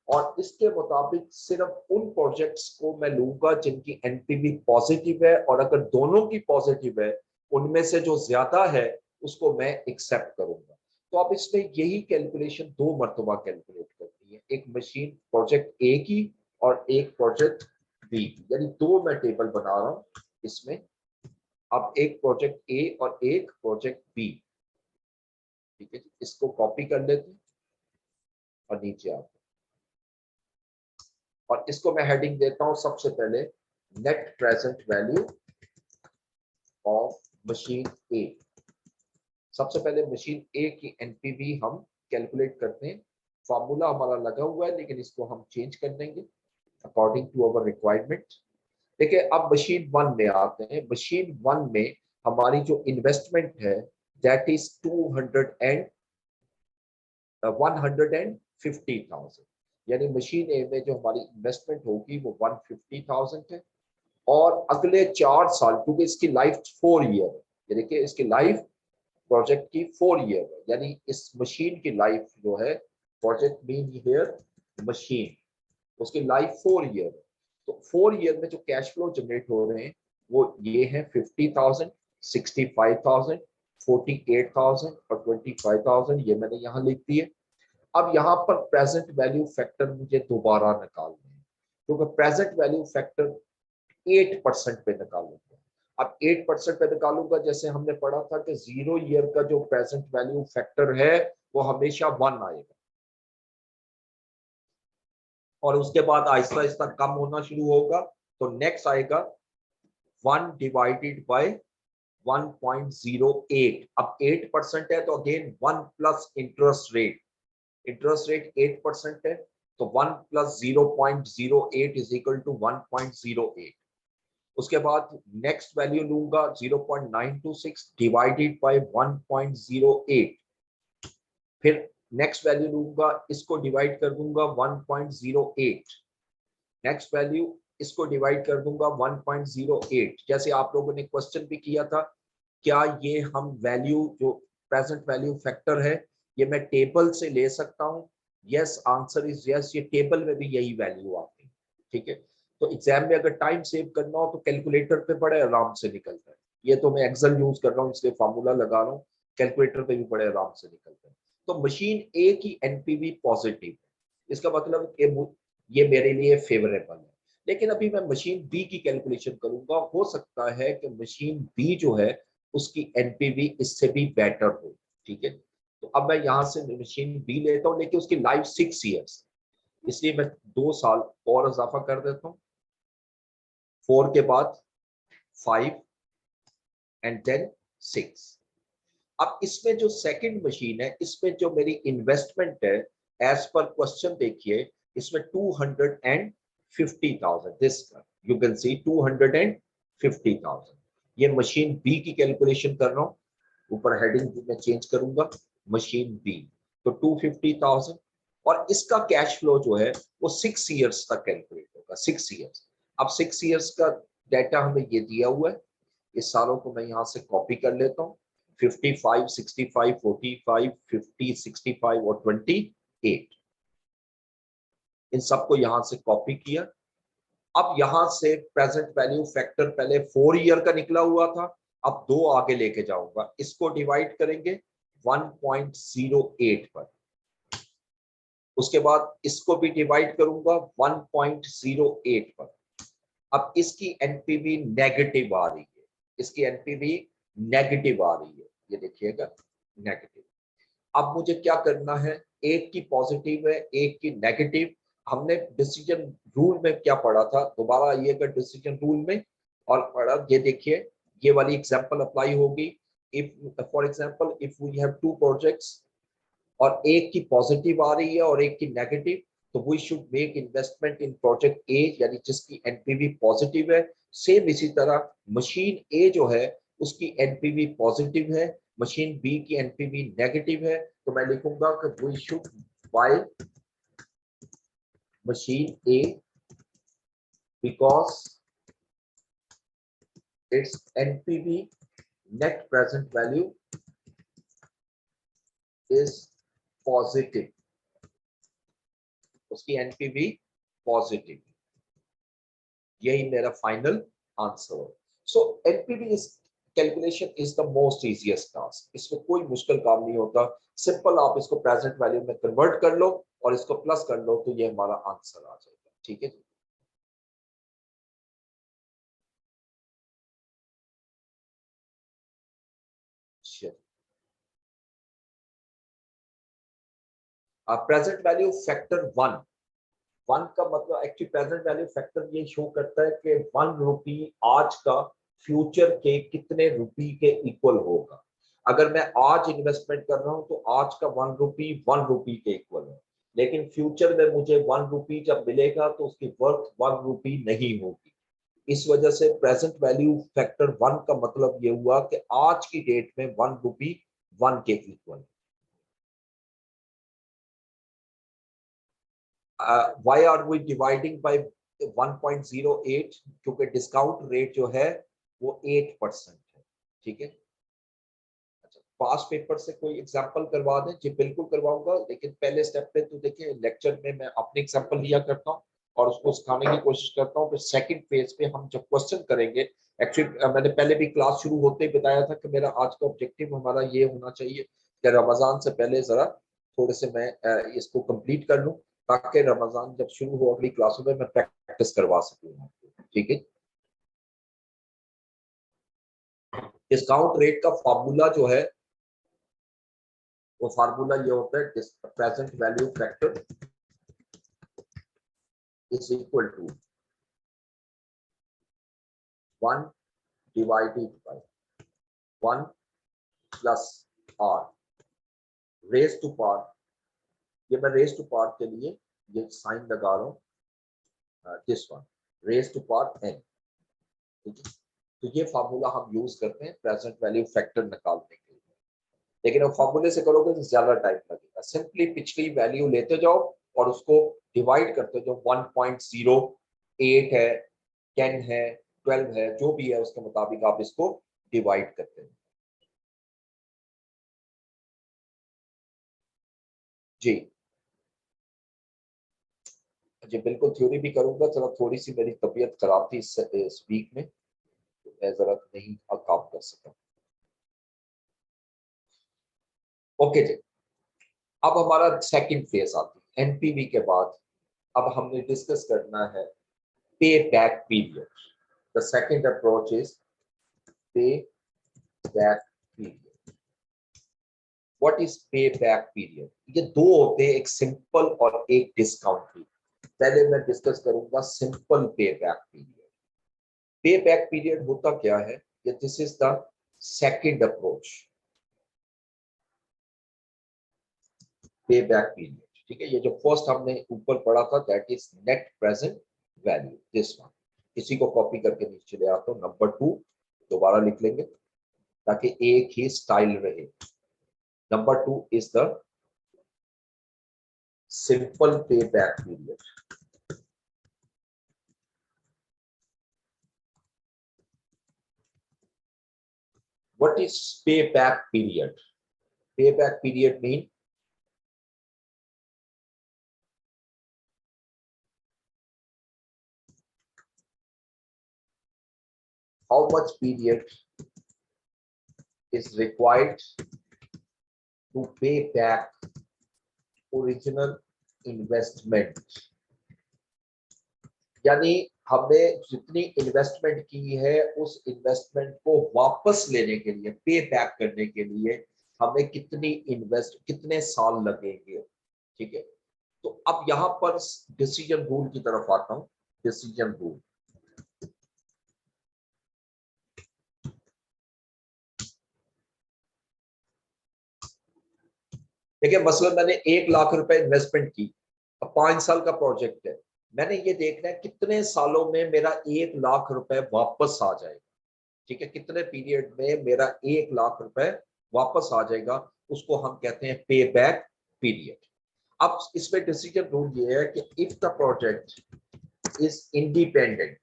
और इसके मुताबिक सिर्फ उन प्रोजेक्ट्स को मैं लूंगा जिनकी एनपीवी पॉजिटिव है, और अगर दोनों की पॉजिटिव है उनमें से जो ज्यादा है उसको मैं एक्सेप्ट करूंगा। तो अब इसमें यही कैलकुलेशन दो मरतबा कैलकुलेट करनी है, एक मशीन प्रोजेक्ट ए की और एक प्रोजेक्ट बी की, यानी दो मैं टेबल बना रहा हूं इसमें। अब एक प्रोजेक्ट ए और एक प्रोजेक्ट बी, ठीक है, इसको कॉपी कर लेते हैं और नीचे आते हैं, और इसको मैं हेडिंग देता हूं सबसे पहले net present value of machine A. सबसे पहले मशीन ए की एनपीवी हम कैलकुलेट करते हैं, फार्मूला हमारा लगा हुआ है लेकिन इसको हम चेंज कर देंगे अकॉर्डिंग टू अवर रिक्वायरमेंट। देखिए अब मशीन वन में आते हैं। मशीन वन में हमारी जो इन्वेस्टमेंट है दैट इज 150,000, यानी मशीन ए में जो हमारी इन्वेस्टमेंट होगी वो 150,000 है, और अगले 4 साल, क्योंकि इसकी लाइफ 4 ईयर है, ये देखिए इसकी लाइफ प्रोजेक्ट की 4 ईयर है, यानी इस मशीन की लाइफ जो है, प्रोजेक्ट मीन हियर मशीन, उसकी लाइफ 4 ईयर है। तो 4 ईयर में जो कैश फ्लो जनरेट हो रहे हैं वो ये है 50,000, 65,000, 48,000 और 25,000, ये मैंने यहाँ लिख दिए। अब यहाँ पर प्रेजेंट वैल्यू फैक्टर मुझे दोबारा निकालना है, क्योंकि प्रेजेंट वैल्यू फैक्टर 8% पे निकालूंगा। अब 8% पे निकालूंगा, जैसे हमने पढ़ा था कि 0 ईयर का जो प्रेजेंट वैल्यू फैक्टर है वो हमेशा 1 आएगा, और उसके बाद आहिस्ता आहिस्ता कम होना शुरू होगा। तो नेक्स्ट आएगा 1 डिवाइडेड बाय 1.08। अब 8% है तो again 1 plus interest rate, interest rate 8% है, तो 1 प्लस 0.08 इज इक्वल टू 1.08। उसके बाद नेक्स्ट वैल्यू लूंगा 0.926 डिवाइडेड बाय 1.08, फिर नेक्स्ट वैल्यू लूंगा, इसको डिवाइड कर दूंगा 1.08, नेक्स्ट वैल्यू इसको डिवाइड कर दूंगा 1.08। जैसे आप लोगों ने क्वेश्चन भी किया था, क्या ये हम वैल्यू जो प्रेजेंट वैल्यू फैक्टर है ये मैं टेबल से ले सकता हूँ? यस, आंसर इज यस, ये टेबल में भी यही वैल्यू आती है। ठीक है, तो एग्जाम में अगर टाइम सेव करना हो तो कैलकुलेटर पे बड़े आराम से निकलता है। ये तो मैं एक्सेल यूज कर रहा हूँ इसलिए फार्मूला लगा रहा हूँ, कैलकुलेटर पे भी बड़े आराम से निकलता है। तो मशीन ए की एनपीवी पॉजिटिव है, इसका मतलब ये मेरे लिए फेवरेबल है। लेकिन अभी मैं मशीन बी की कैलकुलेशन करूंगा, हो सकता है कि मशीन बी जो है उसकी एनपीवी इससे भी बेटर हो। ठीक है, तो अब मैं यहाँ से मशीन बी लेता हूँ, लेकिन उसकी लाइफ 6 ईयर्स, इसलिए मैं 2 साल और इजाफा कर देता हूँ, 4 के बाद 5 एंड देन 6। अब इसमें जो सेकंड मशीन है, इसमें जो मेरी इन्वेस्टमेंट है एज पर क्वेश्चन देखिए, इसमें 250,000, दिस यू कैन सी 250,000। ये मशीन बी की कैलकुलेशन कर रहा हूँ, ऊपर हेडिंग में चेंज करूंगा मशीन बी, तो 250,000, और इसका कैश फ्लो जो है वो 6 ईयर्स तक कैलकुलेट होगा, 6 ईयर्स। अब 6 ईयर्स का डाटा हमें ये दिया हुआ है, इस सालों को मैं यहाँ से कॉपी कर लेता हूँ, 55, 65, 45, 50, 65 और 28, इन सबको यहां से कॉपी किया अब यहां से प्रेजेंट वैल्यू फैक्टर पहले 4 ईयर का निकला हुआ था, अब 2 आगे लेके जाऊंगा, इसको डिवाइड करेंगे 1.08 पर, उसके बाद इसको भी डिवाइड करूंगा 1.08 पर। अब इसकी एनपीवी नेगेटिव आ रही है, इसकी एनपीवी नेगेटिव आ रही है, ये देखिएगा नेगेटिव। अब मुझे क्या करना है, एक की पॉजिटिव है एक की नेगेटिव। हमने डिसीजन रूल में क्या पढ़ा था, दोबारा आइएगा डिसीजन रूल में और पढ़ा, ये देखिए ये वाली एग्जांपल अप्लाई होगी। If for example if we have two projects और एक की पॉजिटिव आ रही है और एक की नेगेटिव, तो we should make investment in project A, यानी जिसकी एनपीवी पॉजिटिव है। सेम इसी तरह मशीन ए जो है उसकी एनपीवी पॉजिटिव है, मशीन बी की एनपीवी नेगेटिव है, तो मैं लिखूंगा कि we should buy machine A because its NPV net present value is positive, उसकी एनपीवी पॉजिटिव। यही मेरा फाइनल आंसर है। So NPV is calculation is the most easiest task, इसमें कोई मुश्किल काम नहीं होता, सिंपल आप इसको प्रेजेंट वैल्यू में कन्वर्ट कर लो और इसको प्लस कर लो तो ये हमारा आंसर आ जाएगा। ठीक है जी। प्रेजेंट वैल्यू फैक्टर 1, 1 का मतलब एक्चुअली प्रेजेंट वैल्यू फैक्टर ये शो करता है कि 1 रुपी आज का फ्यूचर के कितने रुपी के इक्वल होगा। अगर मैं आज इन्वेस्टमेंट कर रहा हूं तो आज का 1 रुपी 1 रुपी के इक्वल है, लेकिन फ्यूचर में मुझे 1 रुपी जब मिलेगा तो उसकी वर्थ 1 रुपी नहीं होगी। इस वजह से प्रेजेंट वैल्यू फैक्टर 1 का मतलब ये हुआ कि आज की डेट में 1 रुपी 1 के equal. Why are we dividing by 1.08, क्योंकि डिस्काउंट रेट जो है वो 8% है। ठीक है, अच्छा पास पेपर से कोई एग्जांपल करवा दें जी, बिल्कुल करवाऊंगा, लेकिन पहले स्टेप पे तो देखिए लेक्चर में मैं अपने एग्जांपल लिया करता हूँ और उसको सिखाने की कोशिश करता हूँ, फिर सेकंड फेज पे हम जब क्वेश्चन करेंगे, एक्चुअली मैंने पहले भी क्लास शुरू होते ही बताया था कि मेरा आज का ऑब्जेक्टिव हमारा ये होना चाहिए कि रमजान से पहले जरा थोड़े से मैं इसको कंप्लीट कर लूँ, ताकि रमजान जब शुरू हो अगली क्लासों में मैं प्रैक्टिस करवा सकूँ। ठीक है, डिस्काउंट रेट का फार्मूला जो है वो फार्मूला ये होता है, present value factor is equal to 1 divided by 1 plus r raise to power. ये मैं रेज टू पार के लिए ये साइन लगा रहा हूँ, this one raise to power n. ठीक है, तो ये फार्मूला हम यूज करते हैं प्रेजेंट वैल्यू फैक्टर निकालने के लिए, लेकिन अब फार्मूले से करोगे तो ज्यादा टाइम लगेगा। सिंपली पिछली वैल्यू लेते जाओ और उसको डिवाइड करते जाओ, 1.08 है, 10 है, 12 है, जो भी है उसके मुताबिक आप इसको डिवाइड करते हैं। जी जी बिल्कुल, थ्योरी भी करूंगा, जरा थोड़ी सी मेरी तबीयत खराब थी इस वीक में, तो मैं जरा नहीं काम कर सका। ओके जी, अब हमारा सेकंड फेज आती है एनपीवी के बाद। अब हमने डिस्कस करना है पे back period. The second approach is पे बैक पीरियड। व्हाट इज पे बैक पीरियड? ये दो होते हैं, एक सिंपल और एक डिस्काउंट। पहले मैं डिस्कस करूंगा सिंपल पे बैक पीरियड। पे बैक पीरियड होता क्या है, ये this is the second approach, पे बैक पीरियड। ठीक है, ये जो फर्स्ट हमने ऊपर पढ़ा था that is net present value, this one. इसी को कॉपी करके नीचे ले आता हूँ, नंबर 2 दोबारा लिख लेंगे ताकि एक ही स्टाइल रहे। नंबर 2 इज द सिंपल पे back period. What is payback period? Payback period mean how much period is required to pay back original investment, यानी हमने जितनी इन्वेस्टमेंट की है उस इन्वेस्टमेंट को वापस लेने के लिए, पे बैक करने के लिए हमें कितने साल लगेंगे। ठीक है, तो अब यहां पर डिसीजन रूल की तरफ आता हूं। डिसीजन रूल, देखिए मसलन मैंने 1 लाख रुपए इन्वेस्टमेंट की, अब 5 साल का प्रोजेक्ट है, मैंने ये देखना है कितने सालों में मेरा 1 लाख रुपए वापस आ जाएगा। ठीक है, कितने पीरियड में मेरा 1 लाख रुपए वापस आ जाएगा, उसको हम कहते हैं पे बैक पीरियड। अब इसमें डिसीजन रूल ये है कि if the project is independent,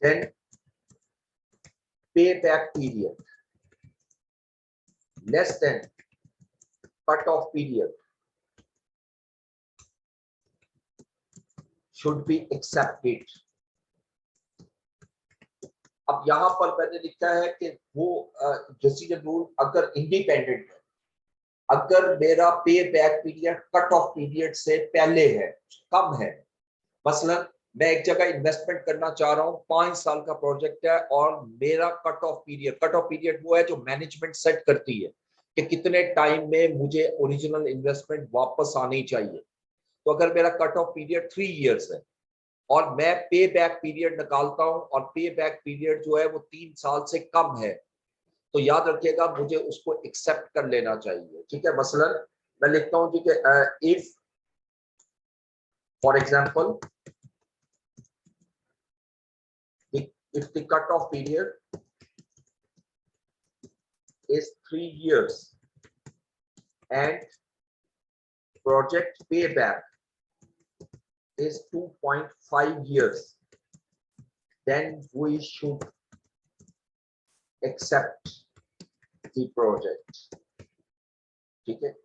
then payback period less than cut-off period should be accepted। अब यहां पर मैंने लिखा है कि वो डिसीजन रूल अगर इंडिपेंडेंट है, अगर मेरा पे back period cut off period से पहले है, कम है, मसलन मैं एक जगह इन्वेस्टमेंट करना चाह रहा हूं, 5 साल का प्रोजेक्ट है और मेरा कट ऑफ पीरियड वो है जो मैनेजमेंट सेट करती है कि कितने टाइम में मुझे ओरिजिनल इन्वेस्टमेंट वापस आनी चाहिए। तो अगर मेरा कट ऑफ पीरियड 3 इयर्स है और मैं पे बैक पीरियड निकालता हूं और पे बैक पीरियड जो है वो 3 साल से कम है, तो याद रखिएगा मुझे उसको एक्सेप्ट कर लेना चाहिए। ठीक है, मसलन मैं लिखता हूं, ठीक है, if for example if the cut-off period is 3 years and project payback is 2.5 years, then we should accept the project। ठीक है,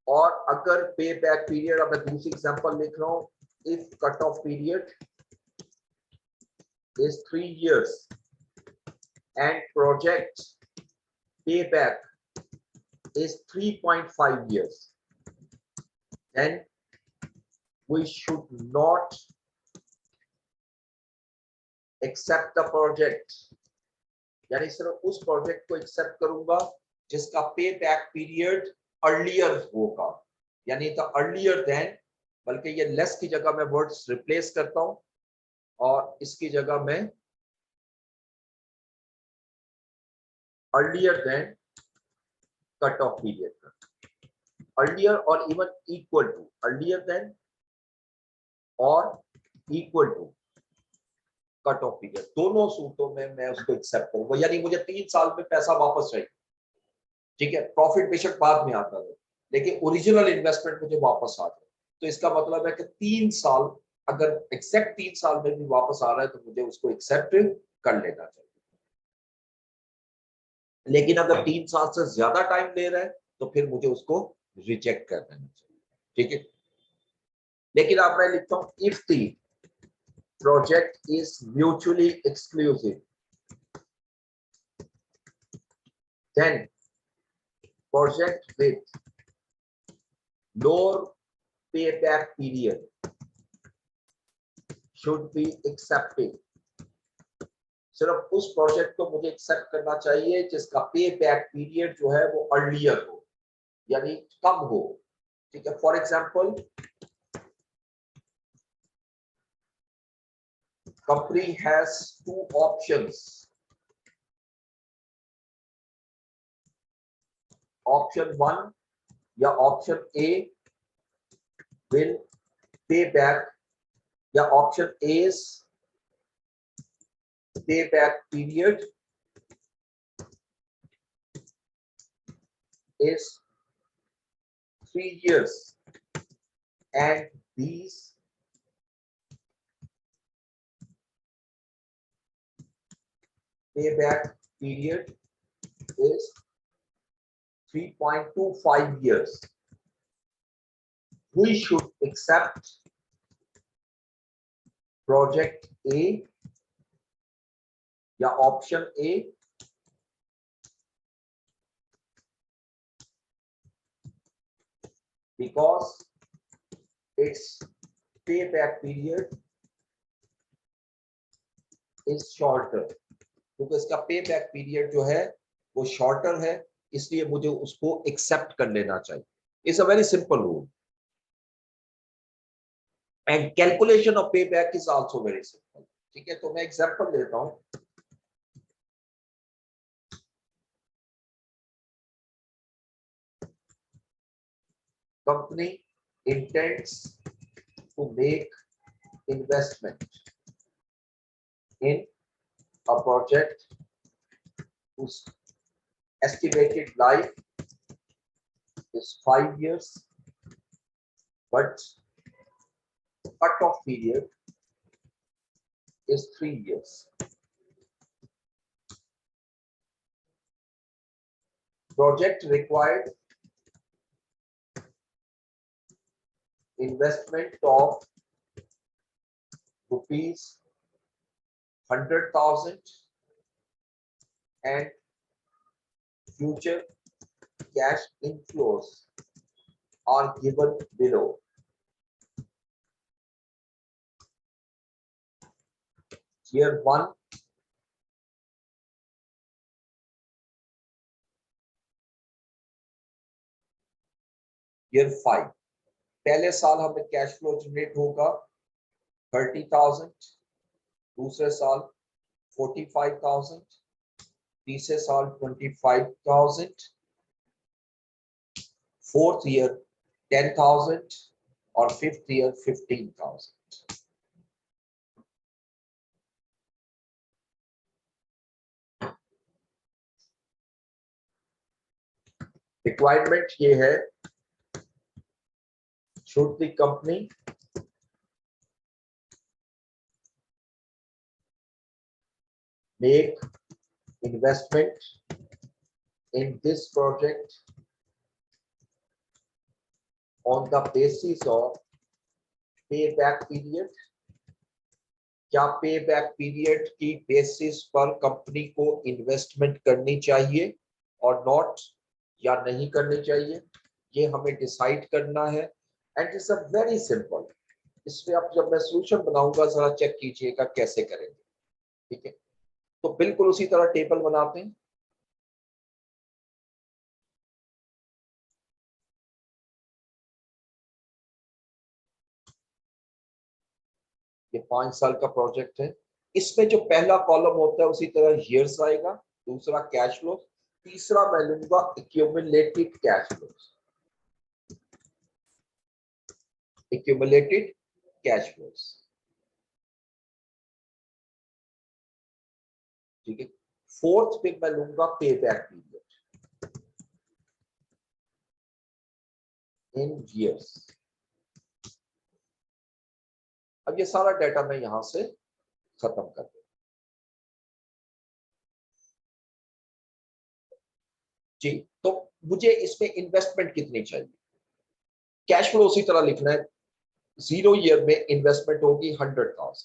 और अगर पे बैक पीरियड, अब मैं दूसरी एग्जांपल लिख रहा हूं, if cut off period is 3 years and project payback is 3.5 years, then we should not accept the project। यानी सिर्फ उस प्रोजेक्ट को एक्सेप्ट करूंगा जिसका पे बैक पीरियड अर्लियर होगा, यानी द अर्लियर देन, बल्कि ये लेस की जगह मैं वर्ड्स रिप्लेस करता हूं और इसकी जगह में earlier than cut off period, earlier और even equal to, earlier than और equal to cut off period, दोनों सूत्रों में मैं उसको एक्सेप्ट करूंगा। यानी मुझे 3 साल में पैसा वापस चाहिए। ठीक है, प्रॉफिट बेशक बाद में आता है लेकिन ओरिजिनल इन्वेस्टमेंट मुझे वापस आ जाए। तो इसका मतलब है कि 3 साल, अगर एग्जैक्ट 3 साल में भी वापस आ रहा है तो मुझे उसको एक्सेप्ट कर लेना चाहिए। लेकिन अगर 3 साल से ज्यादा टाइम ले रहा है तो फिर मुझे उसको रिजेक्ट कर देना चाहिए। ठीक है, लेकिन अब मैं लिखता हूं if the project is mutually exclusive, then project with lower payback period should be accepted। सिर्फ उस प्रोजेक्ट को मुझे एक्सेप्ट करना चाहिए जिसका पे बैक पीरियड जो है वो अर्लियर हो, यानी कम हो। ठीक है, for example company has 2 options, option 1 या option A will pay back, या option A's payback period is 3 years and B's payback period is 3.25 years। We should accept project A या option A, because its payback period is shorter, क्योंकि इसका पे back period जो है वो shorter है, इसलिए मुझे उसको एक्सेप्ट कर लेना चाहिए। It's a very simple rule and calculation of pay back is also very simple. ठीक है, तो मैं एग्जांपल देता हूं। Company intends to make investment in a project whose estimated life is 5 years, but cut-off period is 3 years. Project required investment of rupees 100,000 and future cash inflows are given below. Year 1, year 5, पहले साल हमें cash flow generate होगा 30,000, दूसरे साल 45,000, तीसरे साल 25,000, fourth year 10,000 और fifth year 15,000। Requirement ये है, should the company make investment in this project on the basis of payback period? क्या पे बैक पीरियड की बेसिस पर कंपनी को इन्वेस्टमेंट करनी चाहिए और नॉट, या नहीं करनी चाहिए, ये हमें डिसाइड करना है। And it's a very simple. इसमें आप जब मैं सॉल्यूशन बनाऊंगा जरा चेक कीजिएगा कैसे करेंगे। ठीक है, तो बिल्कुल उसी तरह टेबल बनाते हैं। ये 5 साल का प्रोजेक्ट है। इसमें जो पहला कॉलम होता है उसी तरह ईयर्स आएगा, दूसरा कैश फ्लो, तीसरा मैं लूंगा accumulated cash flow. Accumulated cash flows. ठीक है, फोर्थ पे मैं लूंगा पे बैक पीरियड इन ईयर्स। अब ये सारा डाटा मैं यहां से खत्म कर दूं। जी, तो मुझे इसमें इन्वेस्टमेंट कितनी चाहिए? कैश फ्लो उसी तरह लिखना है, 0 ईयर में इन्वेस्टमेंट होगी 100,000।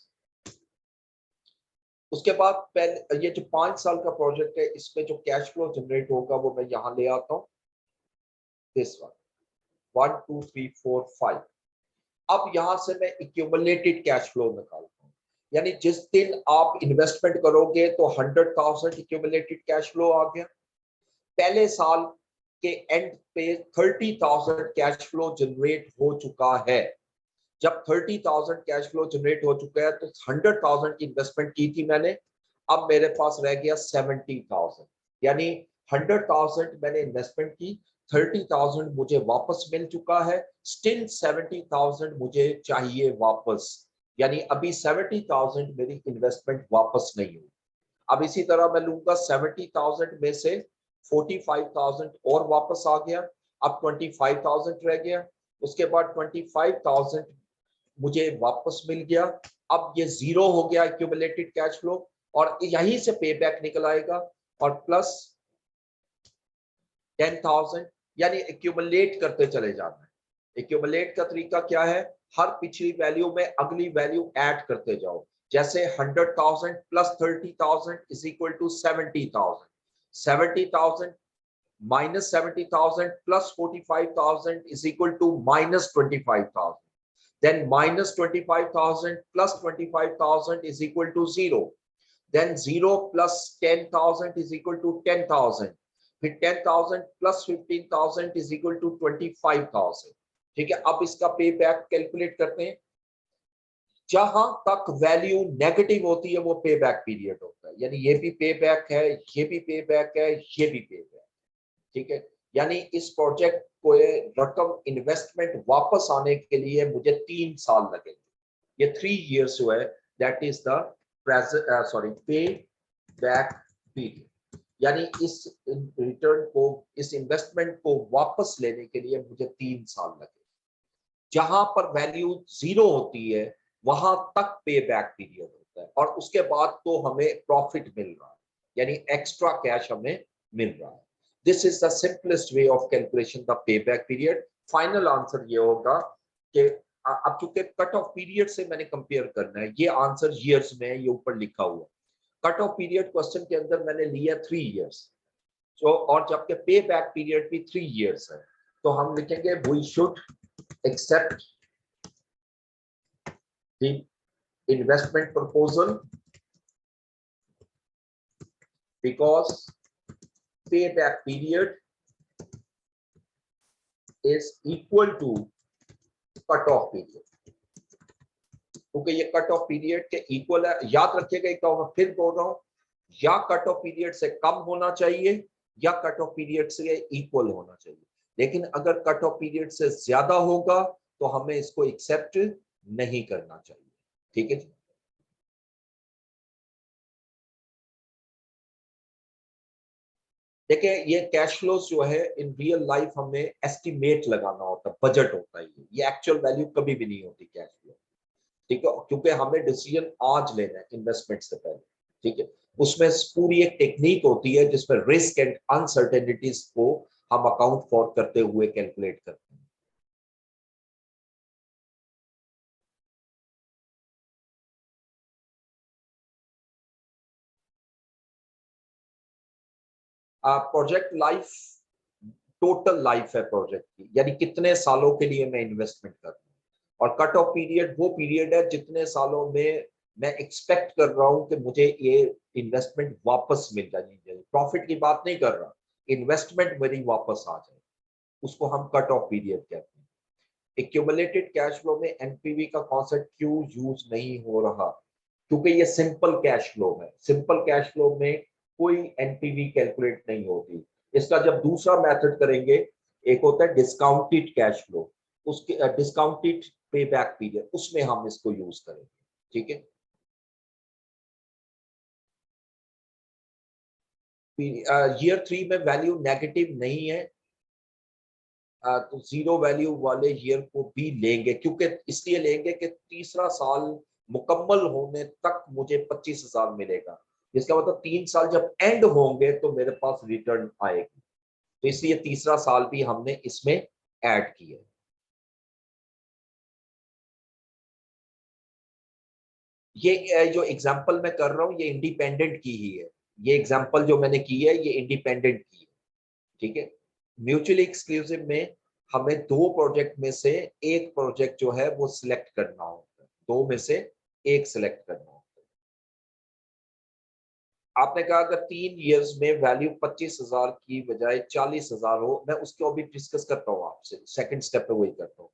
उसके बाद पहले ये जो 5 साल का प्रोजेक्ट है इसमें जो कैश फ्लो जनरेट होगा वो मैं यहां ले आता हूं, दिस वन 1 2 3 4 5। अब यहां से मैं एक्यूमुलेटेड कैश फ्लो निकालता हूं, यानी जिस दिन आप इन्वेस्टमेंट करोगे तो 100,000 एक्यूमुलेटेड कैश फ्लो आ गया। पहले साल के एंड पे 30,000 कैश फ्लो जनरेट हो चुका है। जब 30,000 कैश फ्लो जनरेट हो चुका है तो 100,000 की इन्वेस्टमेंट की थी मैंने, अब मेरे पास रह गया 70,000, यानी 100,000 मैंने इन्वेस्टमेंट की, 30,000 मुझे वापस मिल चुका है, स्टिल 70,000 मुझे चाहिए वापस, यानी अभी 70,000 मेरी इन्वेस्टमेंट वापस नहीं हुई। अब इसी तरह मैं लूंगा 70,000 में से 45,000 और वापस आ गया, अब 25,000 रह गया, उसके बाद 25,000 मुझे वापस मिल गया। अब ये 0 हो गया एक्यूमुलेटेड कैश फ्लो और यहीं से पे बैक निकल आएगा और प्लस 10,000, यानी एक्यूमुलेट करते चले जाना है। एक्यूमुलेट का तरीका क्या है? हर पिछली वैल्यू में अगली वैल्यू ऐड करते जाओ। जैसे 100,000 plus 30,000 is equal to 70,000, 70,000 minus 70,000 plus 45,000 is equal to minus 25,000. Then minus 25,000 plus 25,000 is equal to 0. Then 0 plus 10,000 is equal to 10,000. फिर 10,000 plus 15,000 is equal to 25,000. ठीक है, अब इसका पे बैक कैलकुलेट करते हैं। जहां तक वैल्यू नेगेटिव होती है वो पे बैक पीरियड होता है, यानी ये भी पे बैक है, ये भी पे बैक है, ये भी पे बैक। ठीक है, यानी इस प्रोजेक्ट को रकम इन्वेस्टमेंट वापस आने के लिए मुझे 3 साल लगेंगे। ये 3 years जो है that is the pay back period. यानी इस रिटर्न को, इस इन्वेस्टमेंट को वापस लेने के लिए मुझे 3 साल लगे। जहां पर वैल्यू 0 होती है वहां तक पे बैक पीरियड होता है, और उसके बाद तो हमें प्रॉफिट मिल रहा है, यानी एक्स्ट्रा कैश हमें मिल रहा है। This is the simplest way of calculation the payback period. Final answer ये होगा कि अब चूंकि कट ऑफ पीरियड से मैंने कंपेयर करना है, ये आंसर years में है, ये ऊपर लिखा हुआ। कट ऑफ पीरियड क्वेश्चन के अंदर मैंने लिया 3 years, so, और जबकि पे बैक पीरियड भी 3 years है, तो हम लिखेंगे we should accept the investment proposal because payback period is equal to cut off period, क्योंकि ये कट ऑफ पीरियड के इक्वल है। याद रखिएगा, एक मैं फिर बोल रहा हूं, या कट ऑफ पीरियड से कम होना चाहिए या कट ऑफ पीरियड से इक्वल होना चाहिए, लेकिन अगर कट ऑफ पीरियड से ज्यादा होगा तो हमें इसको एक्सेप्ट नहीं करना चाहिए। ठीक है जी। देखिए, ये कैश फ्लोज जो है इन रियल लाइफ हमें एस्टिमेट लगाना होता है, बजट होता है, ये एक्चुअल वैल्यू कभी भी नहीं होती कैश फ्लो। ठीक है, क्योंकि हमें डिसीजन आज लेना है इन्वेस्टमेंट से पहले। ठीक है, उसमें पूरी एक टेक्निक होती है जिसमें रिस्क एंड अनसर्टेनिटीज को हम अकाउंट फॉर करते हुए कैलकुलेट करते हैं। प्रोजेक्ट लाइफ टोटल लाइफ है प्रोजेक्ट की, यानी कितने सालों के लिए मैं इन्वेस्टमेंट कर रहा हूँ, और कट ऑफ पीरियड वो पीरियड है जितने सालों में मैं एक्सपेक्ट कर रहा हूं कि मुझे ये इन्वेस्टमेंट वापस मिल जानी चाहिए। प्रॉफिट की बात नहीं कर रहा, इन्वेस्टमेंट मेरी वापस आ जाए, उसको हम कट ऑफ पीरियड कहते हैं। एक्यूमुलेटेड कैश फ्लो में एनपीवी का कॉन्सेप्ट क्यों यूज नहीं हो रहा? क्योंकि ये सिंपल कैश फ्लो है, सिंपल कैश फ्लो में कोई एनपीवी कैलकुलेट नहीं होती। इसका जब दूसरा मेथड करेंगे, एक होता है डिस्काउंटेड कैश फ्लो, उसके डिस्काउंटेड पे बैक पीरियड, उसमें हम इसको यूज करेंगे। ठीक है, ईयर 3 में वैल्यू नेगेटिव नहीं है, तो जीरो वैल्यू वाले ईयर को भी लेंगे, क्योंकि इसलिए लेंगे कि तीसरा साल मुकम्मल होने तक मुझे 25,000 मिलेगा। इसका मतलब 3 साल जब एंड होंगे तो मेरे पास रिटर्न आएगी, तो इसलिए तीसरा साल भी हमने इसमें ऐड किया। ये जो एग्जांपल मैं कर रहा हूँ ये इंडिपेंडेंट की ही है, ये एग्जांपल जो मैंने की है ये इंडिपेंडेंट की है। ठीक है, म्यूचुअली एक्सक्लूसिव में हमें 2 प्रोजेक्ट में से एक प्रोजेक्ट जो है वो सिलेक्ट करना होता है, 2 में से एक सिलेक्ट करना होता है। आपने कहा अगर 3 इयर्स में वैल्यू 25,000 की बजाय 40,000 हो, मैं उसको अभी डिस्कस करता हूँ आपसे, सेकंड स्टेप पे वही करता हूँ।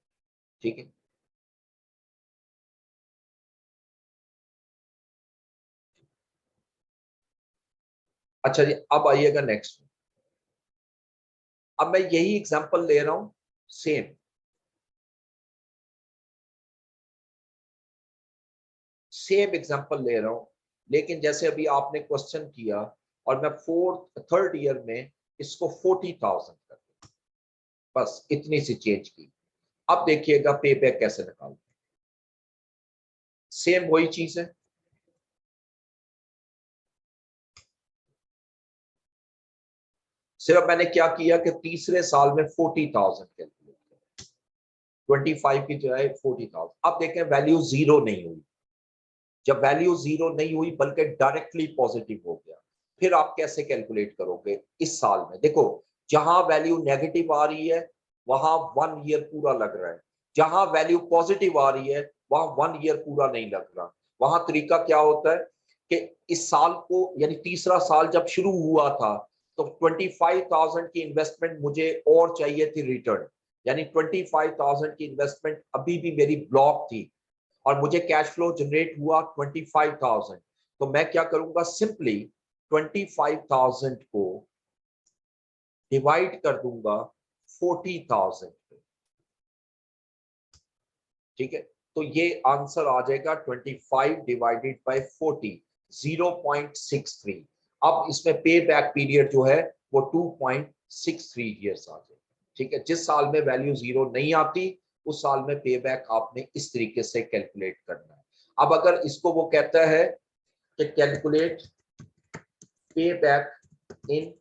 ठीक है, अच्छा जी, अब आइएगा नेक्स्ट। अब मैं यही एग्जांपल ले रहा हूं, सेम सेम एग्जांपल ले रहा हूं, लेकिन जैसे अभी आपने क्वेश्चन किया और मैं थर्ड ईयर में इसको 40,000 कर दिया, बस इतनी सी चेंज की। अब देखिएगा पे बैक कैसे निकालते, सेम वही चीज है। सिर्फ मैंने क्या किया कि तीसरे साल में 40,000 कैलकुलेट किया, 25 की जो है 40,000। अब देखें वैल्यू जीरो नहीं हुई। जब वैल्यू जीरो नहीं हुई बल्कि डायरेक्टली पॉजिटिव हो गया, फिर आप कैसे कैलकुलेट करोगे इस साल में? देखो, जहां वैल्यू नेगेटिव आ रही है वहां 1 ईयर पूरा लग रहा है, जहां वैल्यू पॉजिटिव आ रही है वहां 1 ईयर पूरा नहीं लग रहा। वहां तरीका क्या होता है कि इस साल को, यानी तीसरा साल जब शुरू हुआ था, तो 25,000 की इन्वेस्टमेंट मुझे और चाहिए थी रिटर्न, यानी 25,000 की इन्वेस्टमेंट अभी भी मेरी ब्लॉक थी और मुझे कैश फ्लो जनरेट हुआ 25,000। तो मैं क्या करूंगा, सिंपली 25,000 को डिवाइड कर दूंगा 40,000 पे। ठीक है, तो ये आंसर आ जाएगा 25 डिवाइडेड बाय 40, 0.63। अब इसमें पे बैक पीरियड जो है वो 2.63 ईयर्स आ जाएगा। ठीक है, जिस साल में वैल्यू जीरो नहीं आती उस साल में पे बैक आपने इस तरीके से कैलकुलेट करना है। अब अगर इसको वो कहता है कि कैलकुलेट पे back in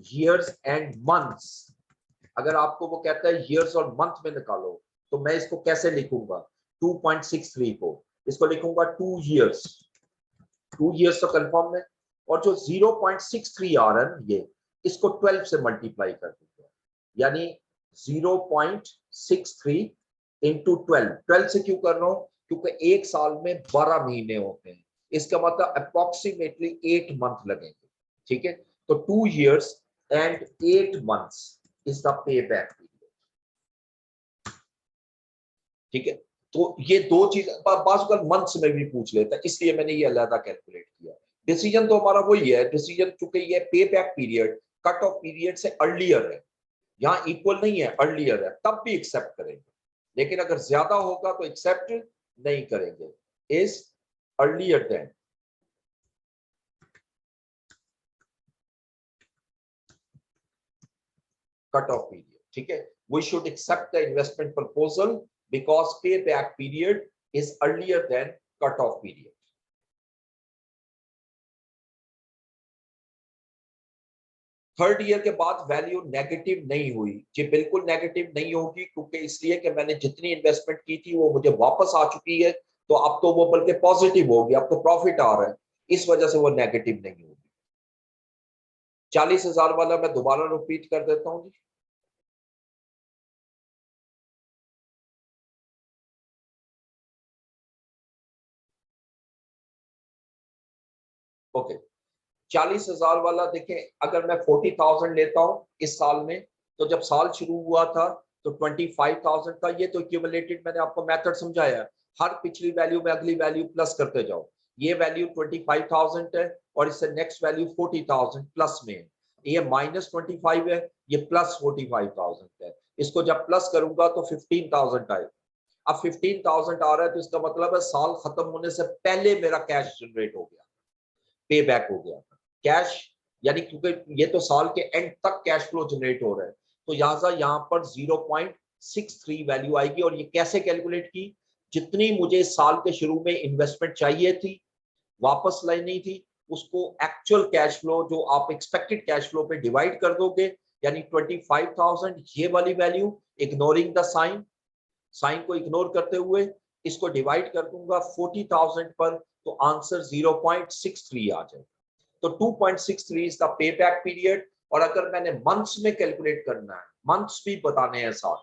years and months, अगर आपको वो कहता है ईयर्स और मंथ में निकालो, तो मैं इसको कैसे लिखूंगा? 2.63 को इसको लिखूंगा 2 ईयर्स। 2 ईयर्स तो कंफर्म है, और जो 0.63 आ रहा है ये, इसको 12 से मल्टीप्लाई कर दूंगा, यानी 0.63 इंटू 12। 12 से क्यों कर रहा हूं? क्योंकि एक साल में 12 महीने होते हैं, इसका मतलब अप्रोक्सीमेटली 8 मंथ लगेंगे। ठीक है, तो 2 years and 8 months is the pay back period. ठीक है, तो ये दो चीज बाज़ मंथ्स में भी पूछ लेता है, इसलिए मैंने ये अलग कैलकुलेट किया। डिसीजन तो हमारा वही है, डिसीजन चूंकि ये पे back period cut off period से अर्लियर है, यहाँ इक्वल नहीं है, अर्लियर है, तब भी एक्सेप्ट करेंगे, लेकिन अगर ज्यादा होगा तो एक्सेप्ट नहीं करेंगे। Is earlier than cut off period. ठीक है, we should accept the investment proposal because pay back period is earlier than cut off period. Third year के बाद वैल्यू नेगेटिव नहीं हुई जी, बिल्कुल नेगेटिव नहीं होगी, क्योंकि इसलिए कि मैंने जितनी इन्वेस्टमेंट की थी वो मुझे वापस आ चुकी है, तो अब तो वो बल्कि पॉजिटिव होगी, अब तो प्रॉफिट आ रहा है, इस वजह से वो नेगेटिव नहीं होगी। 40,000 वाला मैं दोबारा रिपीट कर देता हूँ जी। ओके, 40,000 वाला देखें, अगर मैं 40,000 लेता हूं इस साल में, तो जब साल शुरू हुआ था तो 25,000 था, ये तो एक्यूमुलेटेड, मैंने आपको मेथड समझाया है, हर पिछली वैल्यू में अगली वैल्यू प्लस करते जाओ। ये वैल्यू 25,000 है और इससे नेक्स्ट वैल्यू 40,000 प्लस में है, ये -25 है, ये +45,000 है। इसको जब प्लस करूंगा तो 15,000 आएगा। अब 15,000 आ रहा है तो इसका मतलब है साल खत्म होने से पहले मेरा कैश जनरेट हो गया, पे बैक हो गया कैश, यानी क्योंकि ये तो साल के एंड तक कैश फ्लो जनरेट हो रहा है, तो यहाँ पर 0.63 वैल्यू आएगी। और ये कैसे कैलकुलेट की? जितनी मुझे साल के शुरू में इन्वेस्टमेंट चाहिए थी, वापस लेनी थी, उसको एक्चुअल कैश फ्लो जो आप एक्सपेक्टेड कैश फ्लो पे डिवाइड कर दोगे, यानी 25,000 ये वाली वैल्यू, इग्नोरिंग द साइन, साइन को इग्नोर करते हुए इसको डिवाइड कर दूंगा 40,000 पर, तो आंसर 0.63 आ जाएगा। तो 2.63 is the pay back period. और अगर मैंने मंथ्स में कैलकुलेट करना है, मंथ्स भी बताने हैं साथ,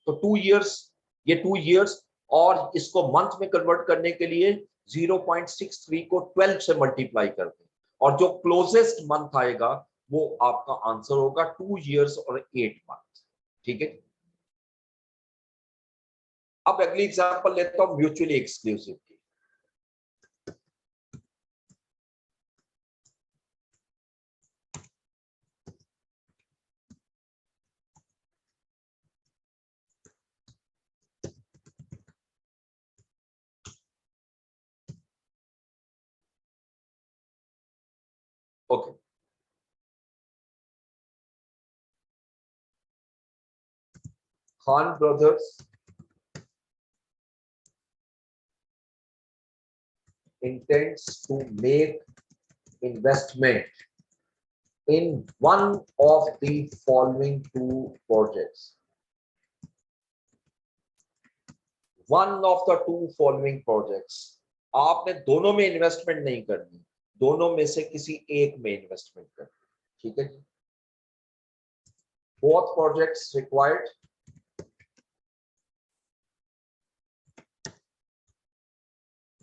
तो 2 ईयर्स, ये 2 ईयर्स, और इसको मंथ में कन्वर्ट करने के लिए 0.63 को 12 से मल्टीप्लाई कर दें, और जो क्लोजेस्ट मंथ आएगा वो आपका आंसर होगा 2 ईयर्स और 8 मंथ। ठीक है, अब अगली एग्जांपल लेता हूं म्यूचुअली एक्सक्लूसिव की। Okay, Khan brothers intends to make investment in one of the following two projects. One of the two following projects, आपने दोनों में इन्वेस्टमेंट नहीं करनी, दोनों में से किसी एक में इन्वेस्टमेंट करनी, ठीक है जी। Both projects required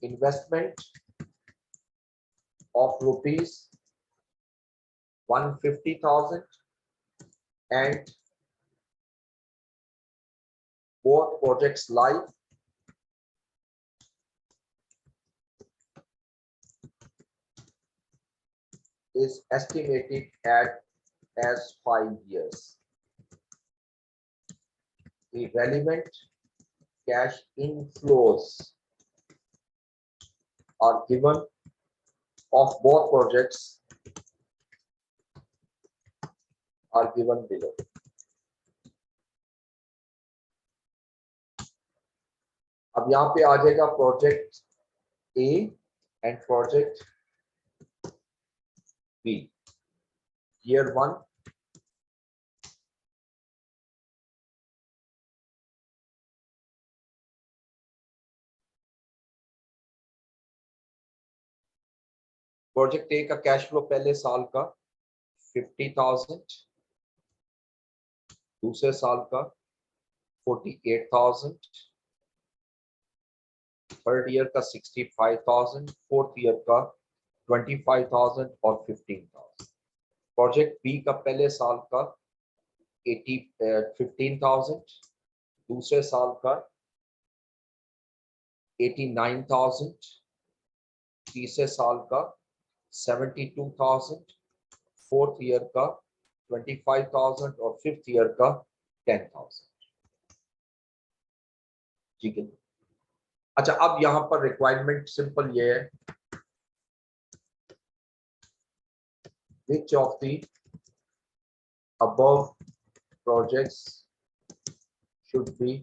investment of rupees 150,000 and both projects life is estimated at as 5 years. The relevant cash inflows are given of both projects are given below. अब यहाँ पे आ जाएगा project A and project B. Year 1 project A का cash flow पहले साल का 50,000, दूसरे साल का 48,000, थर्ड ईयर का 65,000, फोर्थ ईयर का 25,000 और 15,000। प्रोजेक्ट बी का पहले साल का 15,000, दूसरे साल का 89,000, तीसरे साल का 72,000, फोर्थ ईयर का 25,000 और फिफ्थ ईयर का 10,000, ठीक है। अच्छा, अब यहां पर रिक्वायरमेंट सिंपल ये है, which of the above projects should be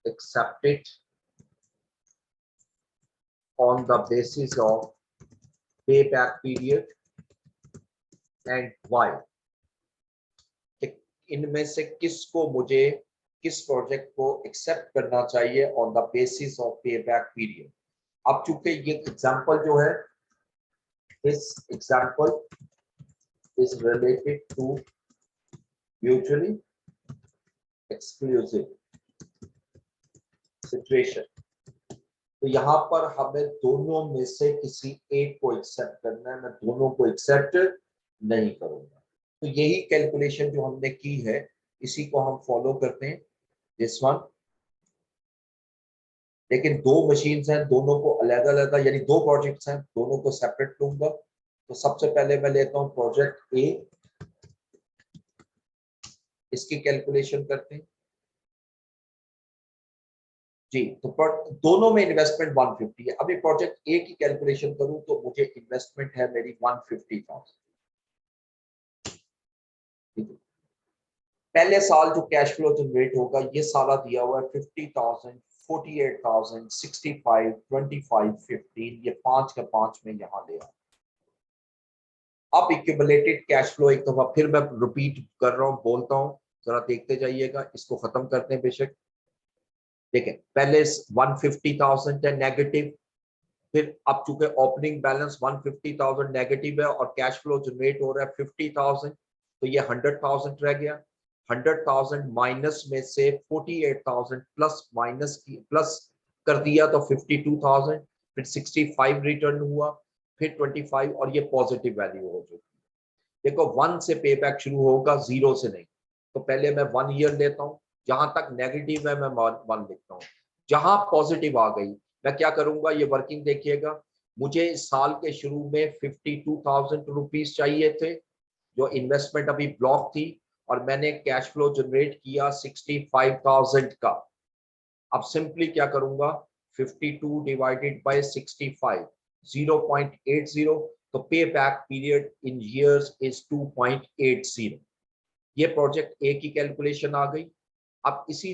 accepted on the basis of payback period and why? इनमें से किसको मुझे किस प्रोजेक्ट को एक्सेप्ट करना चाहिए on the basis of payback period. अब चूंकि ये एग्जांपल जो है, this example is related to mutually exclusive situation, तो यहाँ पर हमें दोनों में से किसी एक को एक्सेप्ट करना है, मैं दोनों को एक्सेप्ट नहीं करूंगा। तो यही कैलकुलेशन जो हमने की है इसी को हम फॉलो करते हैं, दिस वन। लेकिन दो मशीन्स हैं, दोनों को अलग अलग, यानी दो प्रोजेक्ट्स हैं, दोनों को सेपरेट लूंगा। तो सबसे पहले मैं लेता हूं प्रोजेक्ट ए, इसकी कैलकुलेशन करते हैं जी। तो दोनों में इन्वेस्टमेंट 150 है। अभी प्रोजेक्ट ए की कैलकुलेशन करूं तो मुझे इन्वेस्टमेंट है मेरी 150,000। पहले साल जो कैश फ्लो जनरेट होगा ये सारा दिया हुआ है 50,000, 48,000, 65, 25, 15, ये 5 का 5 में यहां ले आया। अब एक्यूमुलेटेड कैश फ्लो एक दफा फिर मैं रिपीट कर रहा हूं, बोलता हूं, जरा देखते जाइएगा। इसको खत्म करते हैं बेशक। देखें, पहले 150,000 है नेगेटिव, फिर अब चूंकि ओपनिंग बैलेंस 150,000 नेगेटिव है और कैश फ्लो जनरेट हो रहा है 50,000, तो ये 100,000 रह गया। 100,000 माइनस में से 48,000 प्लस माइनस प्लस कर दिया तो 52,000, फिर 65 रिटर्न हुआ, फिर 25 और ये पॉजिटिव वैल्यू हो चुकी है। देखो 1 से पे बैक शुरू होगा, 0 से नहीं। तो पहले मैं 1 ईयर लेता हूँ, जहां तक नेगेटिव है मैं 1 लिखता हूँ, जहां पॉजिटिव आ गई मैं क्या करूंगा, ये वर्किंग देखिएगा। मुझे इस साल के शुरू में 52,000 रुपीज चाहिए थे जो इन्वेस्टमेंट अभी ब्लॉक थी, और मैंने कैश फ्लो जनरेट किया 65,000 का। अब सिंपली क्या करूंगा, 52 डिवाइडेड बाय 65, 0.80, तो पे back period in years is 2.80। ये प्रोजेक्ट ए की कैलकुलेशन आ गई। अब इसी